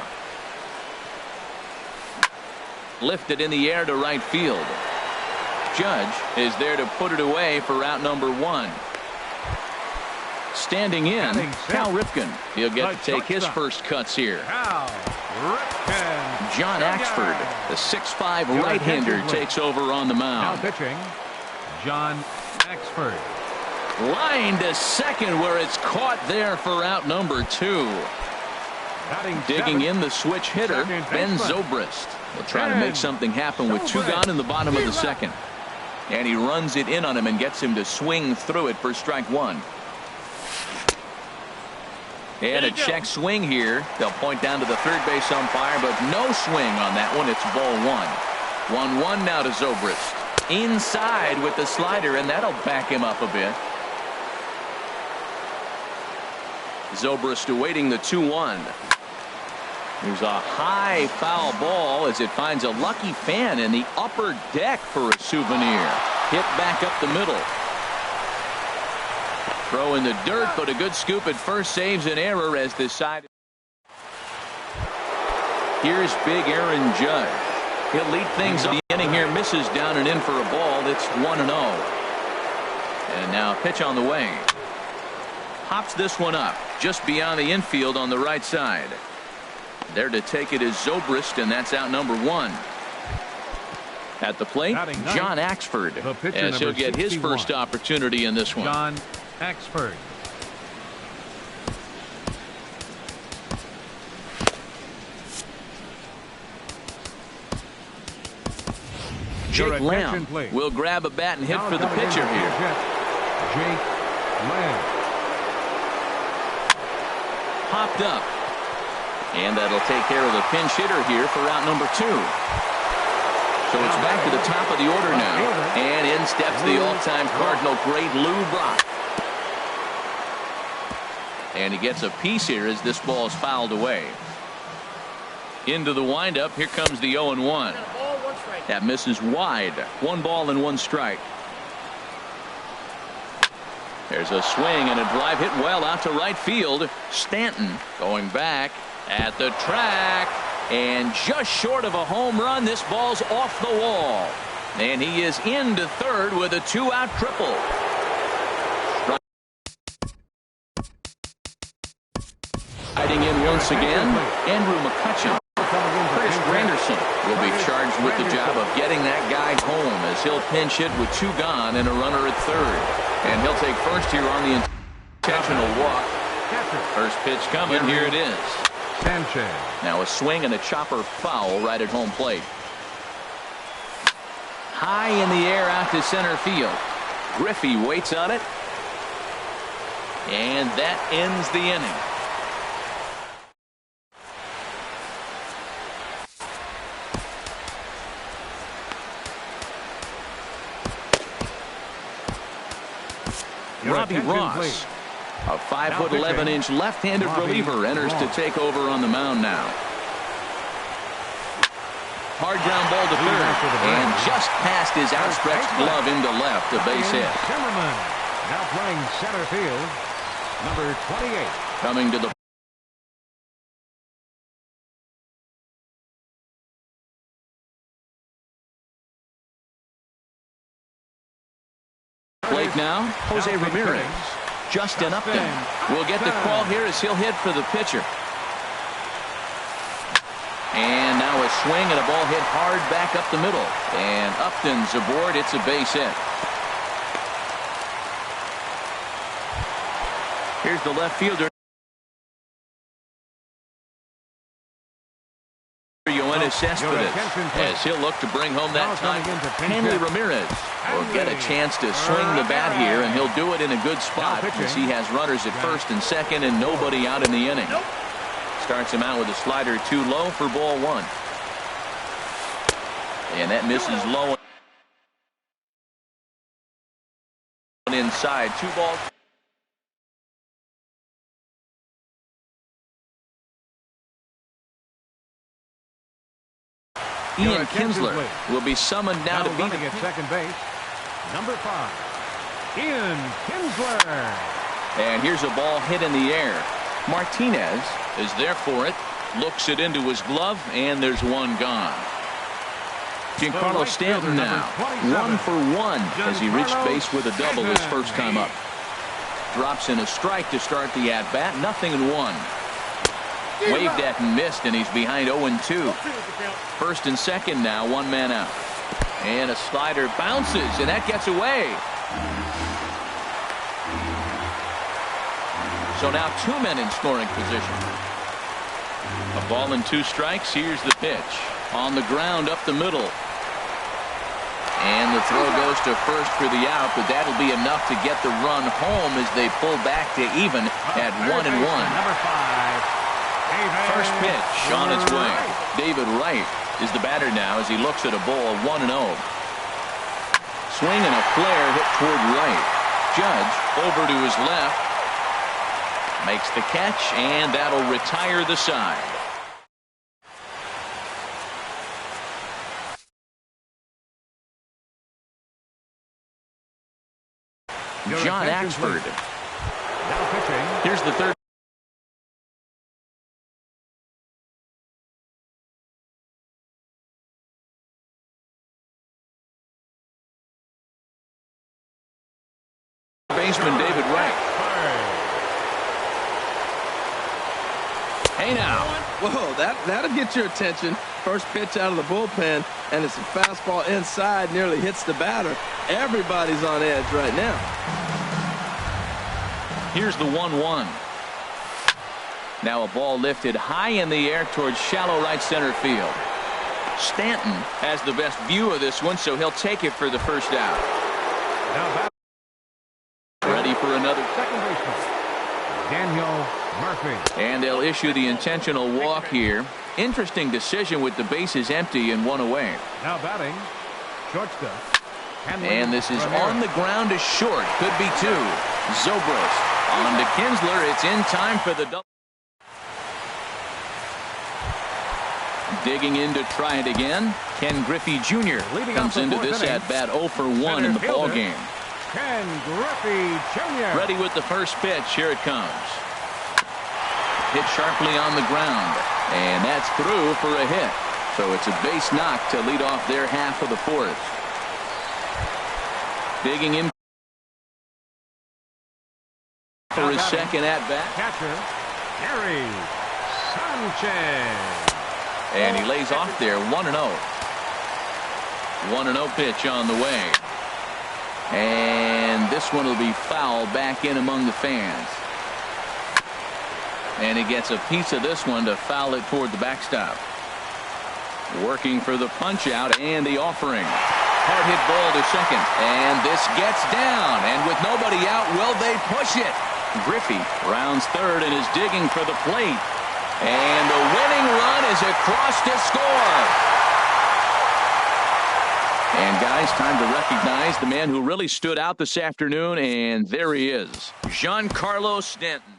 Lifted in the air to right field. Judge is there to put it away for out number 1. Standing in, Cal Ripken. He'll get to take his first cuts here. John Axford, the 6'5" right-hander, takes over on the mound. Now pitching, John Axford. Line to second where it's caught there for out number 2. Digging in the switch hitter, Ben Zobrist. Will try to make something happen with 2 gone in the bottom of the second. And he runs it in on him and gets him to swing through it for strike 1. And a check swing here. They'll point down to the third base umpire, but no swing on that one. It's ball 1. 1-1 now to Zobrist. Inside with the slider, and that'll back him up a bit. Zobrist awaiting the 2-1. There's a high foul ball as it finds a lucky fan in the upper deck for a souvenir. Hit back up the middle. Throw in the dirt, but a good scoop at first saves an error as this side. Here's big Aaron Judge. He'll lead things on the inning here. Misses down and in for a ball. It's 1-0. And now pitch on the way. Hops this one up just beyond the infield on the right side. There to take it is Zobrist, and that's out number 1. At the plate, John Axford, as he'll get his first opportunity in this one. John Axford. Jake Lamb will grab a bat and hit for the pitcher here. Jake Lamb. Popped up. And that'll take care of the pinch hitter here for out number 2. So it's back to the top of the order now. And in steps the all-time Cardinal great Lou Brock. And he gets a piece here as this ball is fouled away. Into the windup. Here comes the 0-1. That misses wide. 1 ball and 1 strike. There's a swing and a drive hit well out to right field. Stanton going back at the track. And just short of a home run, this ball's off the wall. And he is into third with a 2-out triple. Riding in once again, Andrew McCutcheon. Chris Granderson will be charged with the job of getting that guy home as he'll pinch hit with 2 gone and a runner at third. And he'll take first here on the intentional walk. First pitch coming. Here it is. Sanchez. Now a swing and a chopper foul right at home plate. High in the air out to center field. Griffey waits on it. And that ends the inning. Robbie Ross, a 5'11" left-handed reliever, enters to take over on the mound now. Hard ground ball to third, and just past his outstretched glove into left, a base hit. Zimmerman, now playing center field, number 28. Coming to the plate now, Jose Ramirez. Justin Upton will get the call here as he'll hit for the pitcher. And now a swing and a ball hit hard back up the middle. And Upton's aboard. It's a base hit. Here's the left fielder. Cespedes, as he'll look to bring home that time. Hanley Ramirez will get a chance to swing the bat here, and he'll do it in a good spot as he has runners at first and second and nobody out in the inning. Starts him out with a slider too low for ball 1. And that misses low and inside. 2 balls. Ian Kinsler will be summoned now to beat at second base. Number 5, Ian Kinsler. And here's a ball hit in the air. Martinez is there for it. Looks it into his glove, and there's 1 gone. Giancarlo Stanton now 1 for 1 as he reached base with a double his first time up. Drops in a strike to start the at-bat. 0-1. Waved at and missed, and he's behind 0-2. First and second now, 1 man out. And a slider bounces, and that gets away. So now 2 men in scoring position. A ball and 2 strikes. Here's the pitch. On the ground up the middle. And the throw goes to first for the out, but that'll be enough to get the run home as they pull back to even at 1-1. Number 5. First pitch on its way. David Wright is the batter now as he looks at a ball 1-0. Swing and a flare hit toward right. Judge over to his left. Makes the catch, and that'll retire the side. John Axford. Here's the third. Baseman David Wright. Hey now. Whoa, that'll get your attention. First pitch out of the bullpen, and it's a fastball inside, nearly hits the batter. Everybody's on edge right now. Here's the 1-1. Now a ball lifted high in the air towards shallow right center field. Stanton has the best view of this one, so he'll take it for the first out. Ready for another. Second baseman, Daniel Murphy. And they'll issue the intentional walk here. Interesting decision with the bases empty and 1 away. Now batting, shortstop. And this is on the ground to short. Could be 2. Zobrist on to Kinsler. It's in time for the double. Digging in to try it again. Ken Griffey Jr. comes into this at bat 0 for 1 in the ball game. Ken Griffey Jr. Ready with the first pitch. Here it comes. Hit sharply on the ground. And that's through for a hit. So it's a base knock to lead off their half of the fourth. Digging in for his second at-bat. Catcher, Gary Sanchez. And he lays off there, 1-0. 1-0 pitch on the way. And this one will be fouled back in among the fans. And he gets a piece of this one to foul it toward the backstop. Working for the punch out and the offering. Hard hit ball to second. And this gets down. And with nobody out, will they push it? Griffey rounds third and is digging for the plate. And the winning run is across to score. And guys, time to recognize the man who really stood out this afternoon. And there he is, Giancarlo Stanton.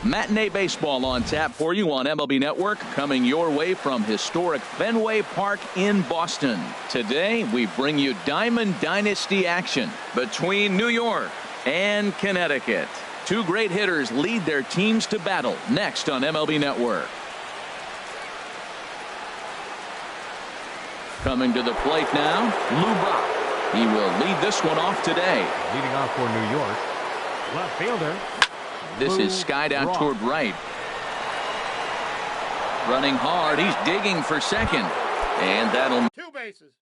Matinee baseball on tap for you on MLB Network, coming your way from historic Fenway Park in Boston. Today, we bring you Diamond Dynasty action between New York and Connecticut. Two great hitters lead their teams to battle next on MLB Network. Coming to the plate now, Lou Brock. He will lead this one off today. Leading off for New York, left fielder. This is skied out toward right. Running hard. He's digging for second. And that'll... Two bases.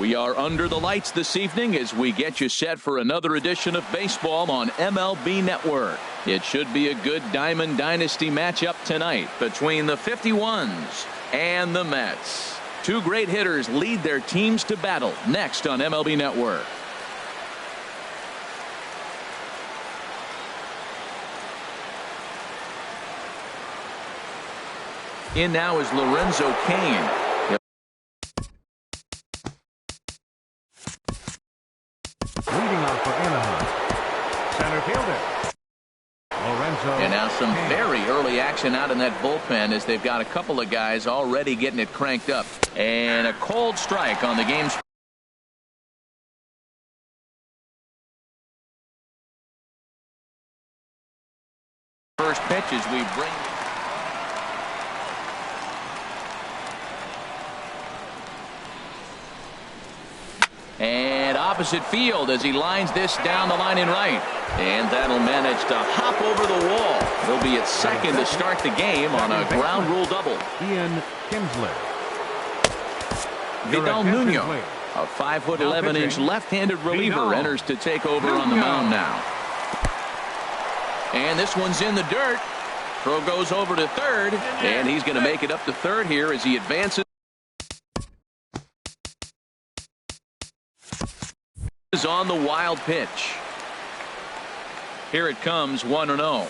We are under the lights this evening as we get you set for another edition of baseball on MLB Network. It should be a good Diamond Dynasty matchup tonight between the 51s and the Mets. Two great hitters lead their teams to battle next on MLB Network. In now is Lorenzo Cain. Leading off for Anaheim, center fielder Lorenzo. And now some Cain. very early action out in that bullpen as they've got a couple of guys already getting it cranked up. And a cold strike on the game's first pitch as we bring. And opposite field as he lines this down the line in right. And that'll manage to hop over the wall. He'll be at second to start the game on a ground rule double. Ian Kinsler. Vidal Nuno, a 5'11" left-handed reliever, enters to take over on the mound now. And this one's in the dirt. Throw goes over to third, and he's going to make it up to third here as he advances. Is on the wild pitch. Here it comes, 1-0.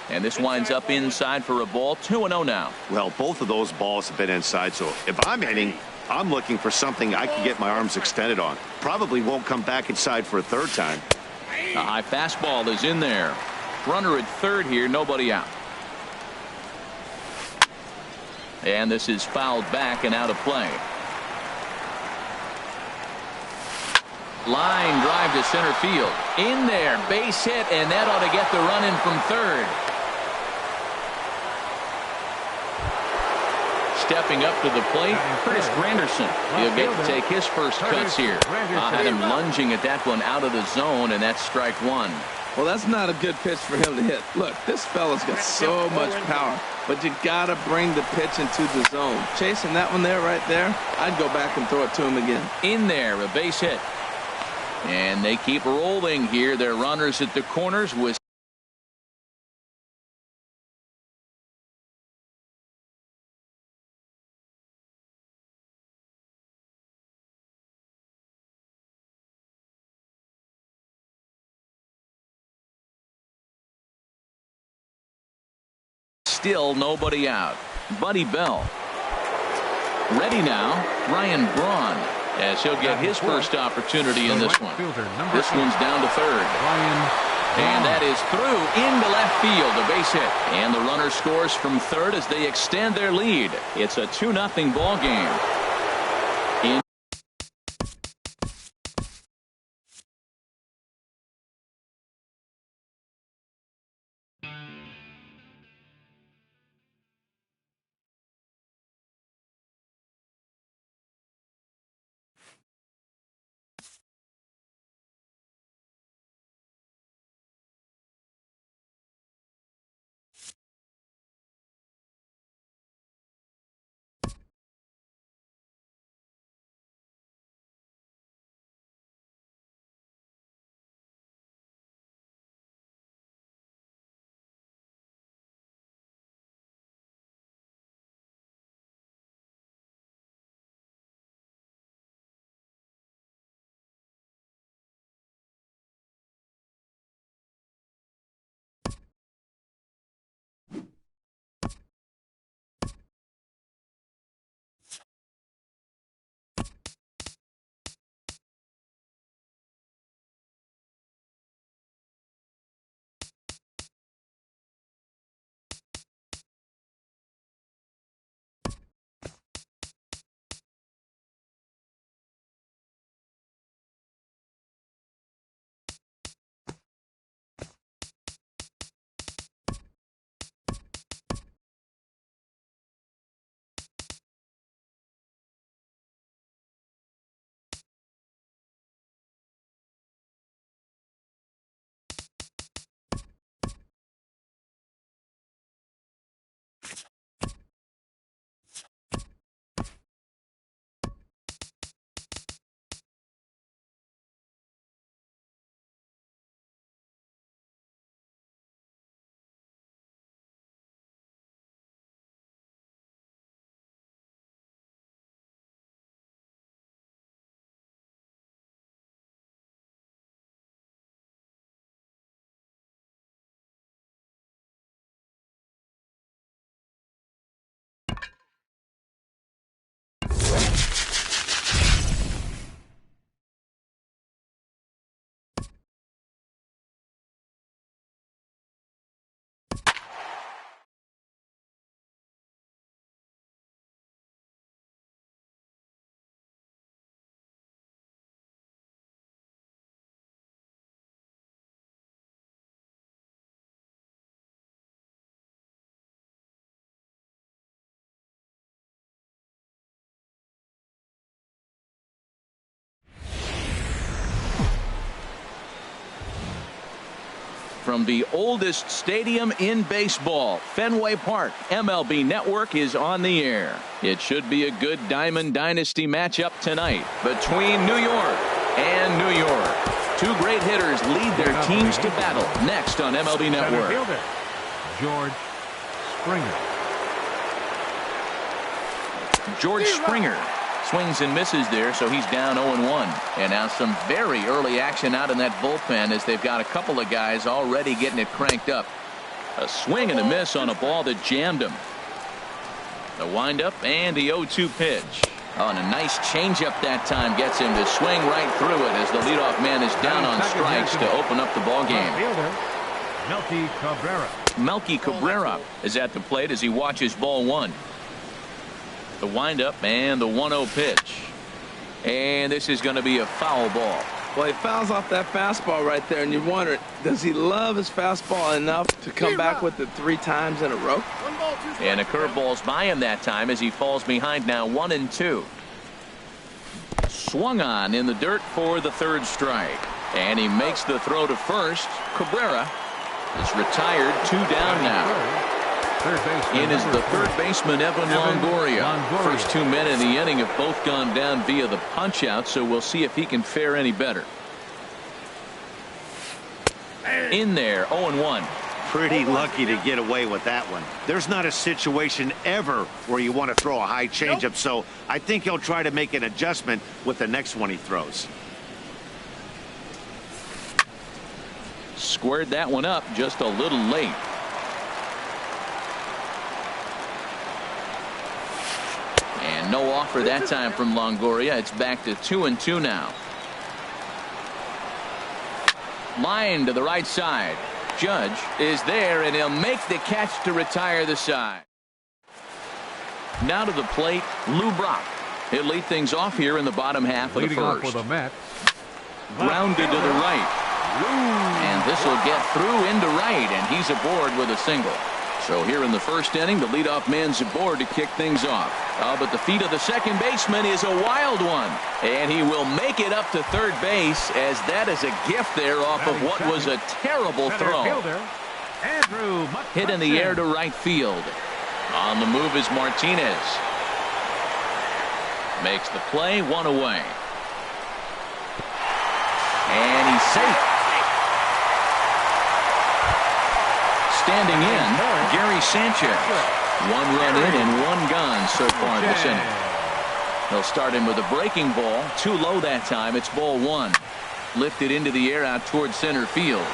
And this winds up inside for a ball, 2-0 now. Well, both of those balls have been inside, so if I'm hitting, I'm looking for something I can get my arms extended on. Probably won't come back inside for a third time. A high fastball is in there. Runner at third here, nobody out. And this is fouled back and out of play. Line drive to center field. In there, base hit, and that ought to get the run in from third. Stepping up to the plate, Chris Granderson. He'll get to take his first cuts here. Had him lunging at that one out of the zone, and that's strike one. Well, that's not a good pitch for him to hit. Look, this fella's got so much power, but you got to bring the pitch into the zone. Chasing that one there, right there, I'd go back and throw it to him again. In there, a base hit. And they keep rolling here. Their runners at the corners with still nobody out. Buddy Bell. Ready now, Ryan Braun, as he'll get his first opportunity in this one. This one's down to third. And that is through into left field, a base hit. And the runner scores from third as they extend their lead. It's a 2-0 ball game. from the oldest stadium in baseball, Fenway Park. MLB Network is on the air. It should be a good Diamond Dynasty matchup tonight between New York and New York. Two great hitters lead their teams to battle next on MLB Network. George Springer. George Springer swings and misses there, so he's down 0-1. And now some very early action out in that bullpen as they've got a couple of guys already getting it cranked up. A swing and a miss on a ball that jammed him. The windup and the 0-2 pitch. Oh, and a nice changeup that time gets him to swing right through it as the leadoff man is down on strikes to open up the ball game. Melky Cabrera. Melky Cabrera is at the plate as he watches ball one. The windup and the 1-0 pitch. And this is going to be a foul ball. Well, he fouls off that fastball right there, and you wonder, does he love his fastball enough to come back with it 3 times in a row? And a curveball's by him that time as he falls behind now 1-2. Swung on in the dirt for the third strike. And he makes the throw to first. Cabrera is retired, 2 down now. In is the third baseman, Evan Longoria. First 2 men in the inning have both gone down via the punch out, so we'll see if he can fare any better. In there, 0-1. Pretty lucky to get away with that one. There's not a situation ever where you want to throw a high changeup, so I think he'll try to make an adjustment with the next one he throws. Squared that one up just a little late. And no offer that time from Longoria. It's back to 2-2 now. Line to the right side. Judge is there, and he'll make the catch to retire the side. Now to the plate, Lou Brock. He'll lead things off here in the bottom half of the first. Grounded to the right. And this will get through into right, and he's aboard with a single. So here in the first inning, the leadoff man's aboard to kick things off. But the feet of the second baseman is a wild one. And he will make it up to third base, as that is a gift there off of what was a terrible throw. Hit in the air to right field. On the move is Martinez. Makes the play, 1 away. And he's safe. Standing in, Gary Sanchez. 1 run in and 1 gone so far this inning. They'll start him with a breaking ball. Too low that time. It's ball 1. Lifted into the air out towards center field.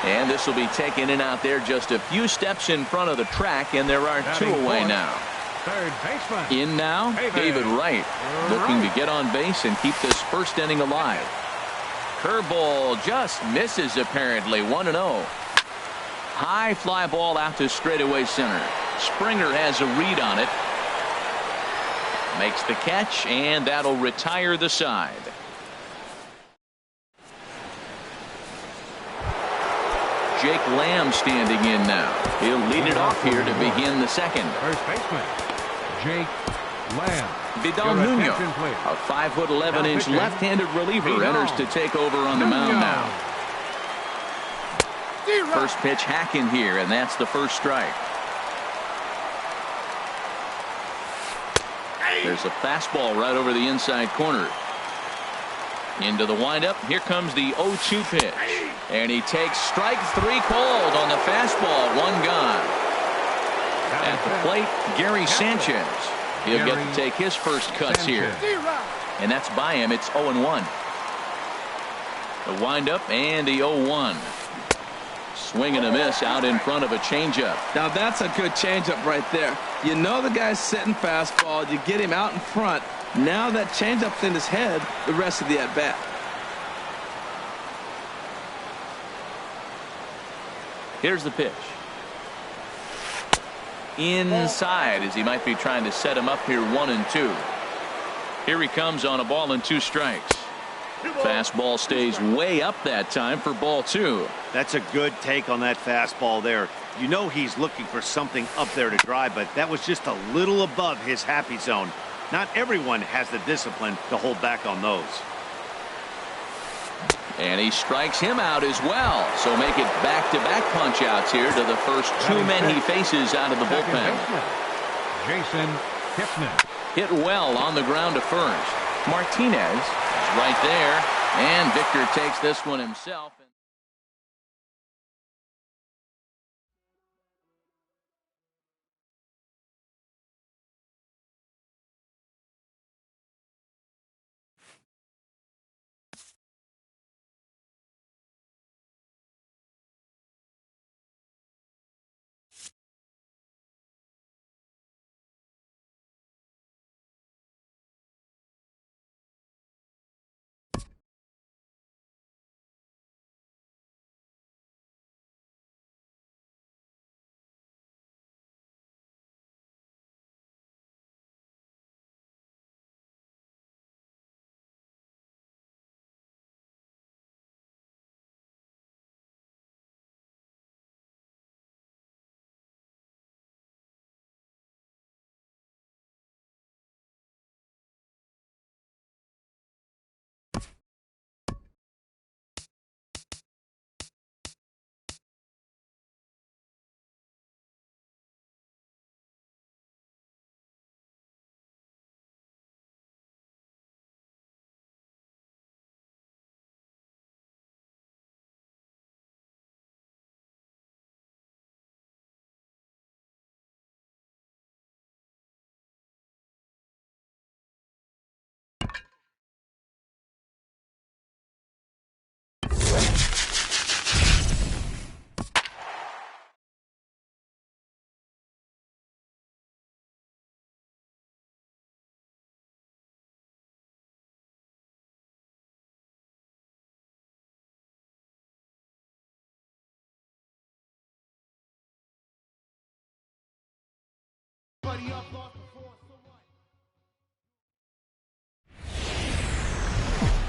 And this will be taken in out there just a few steps in front of the track, and there are 2 away now. Third baseman. In now, David Wright, looking to get on base and keep this first inning alive. Curveball just misses apparently. 1-0. High fly ball out to straightaway center. Springer has a read on it. Makes the catch, and that'll retire the side. Jake Lamb standing in now. He'll lead it off here to begin the second. First baseman, Jake Lamb. Vidal Nuno, a 5'11" left-handed reliever, enters to take over on the mound now. First pitch hacking here, and that's the first strike. There's a fastball right over the inside corner. Into the windup. Here comes the 0-2 pitch. And he takes strike 3 called on the fastball. 1 gone. At the plate, Gary Sanchez. He'll get to take his first cuts here. And that's by him. It's 0-1. The windup and the 0-1. Swing and a miss out in front of a changeup. Now that's a good changeup right there. You know the guy's sitting fastball. You get him out in front. Now that changeup's in his head the rest of the at-bat. Here's the pitch. Inside, as he might be trying to set him up here 1-2. Here he comes on a ball and 2 strikes. Fastball stays way up that time for ball 2. That's a good take on that fastball there. You know he's looking for something up there to drive, but that was just a little above his happy zone. Not everyone has the discipline to hold back on those. And he strikes him out as well. So make it back-to-back punch-outs here to the first two men he faces out of the bullpen. Jason Kipnis. Hit well on the ground to first. Martinez is right there. And Victor takes this one himself.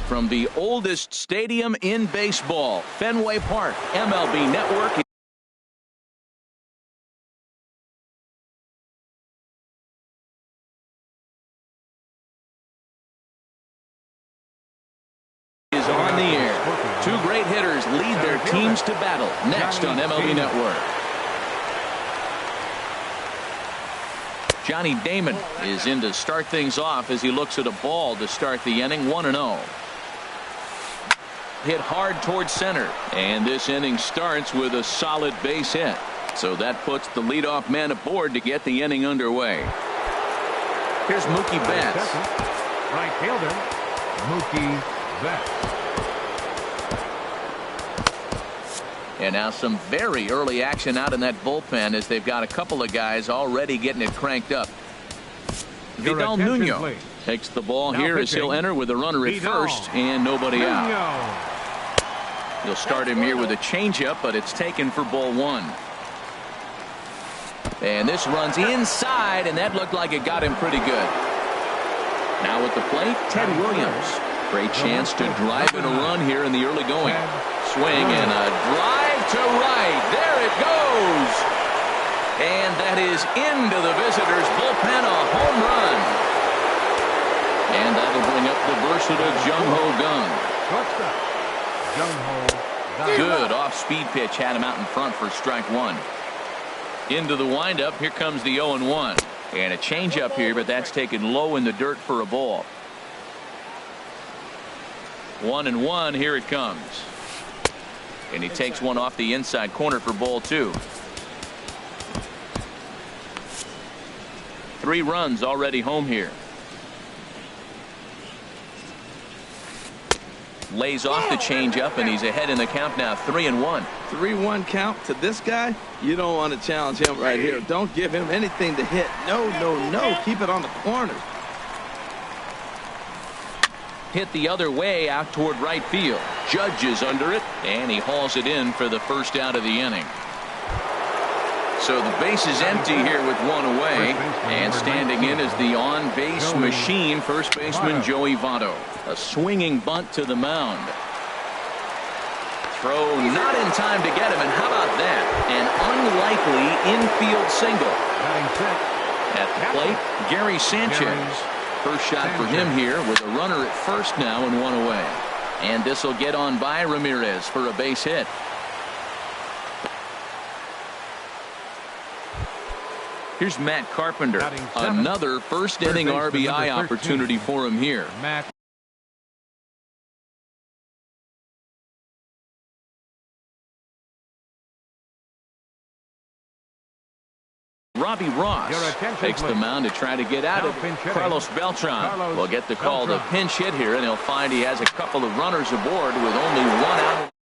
From the oldest stadium in baseball, Fenway Park, MLB Network is on the air. Two great hitters lead their teams to battle next on MLB Network. Johnny Damon is in to start things off as he looks at a ball to start the inning. 1-0. Hit hard towards center, and this inning starts with a solid base hit. So that puts the leadoff man aboard to get the inning underway. Here's Mookie Betts. Right fielder, Mookie Betts. And now some very early action out in that bullpen as they've got a couple of guys already getting it cranked up. Vidal Nuno takes the ball here as he'll enter with a runner at first and nobody out. He'll start him here with a changeup, but it's taken for ball one. And this runs inside, and that looked like it got him pretty good. Now at the plate, Ted Williams. Great chance to drive in a run here in the early going. Swing and a drive to right. There it goes. And that is into the visitors' bullpen, a home run. And that'll bring up the versatile Jung-Ho Gung. Good off-speed pitch, had him out in front for strike one. Into the windup, here comes the 0-1. And a changeup here, but that's taken low in the dirt for a ball. 1-1, here it comes. And he takes one off the inside corner for ball two. 3 runs already home here. Lays off the changeup, and he's ahead in the count now. 3-1. 3-1 count to this guy. You don't want to challenge him right here. Don't give him anything to hit. No, no, no. Keep it on the corner. Hit the other way out toward right field. Judge is under it, and he hauls it in for the first out of the inning. So the base is empty here with one away, and standing in is the on-base machine, first baseman Joey Votto. A swinging bunt to the mound. Throw not in time to get him, and how about that? An unlikely infield single. At the plate, Gary Sanchez. First shot for him here with a runner at first now and one away. And this will get on by Ramirez for a base hit. Here's Matt Carpenter. Another first inning RBI opportunity for him here. Matt. Robbie Ross takes the mound to try to get out of it. Carlos Beltran will get the call to pinch hit here, and he'll find he has a couple of runners aboard with only one out.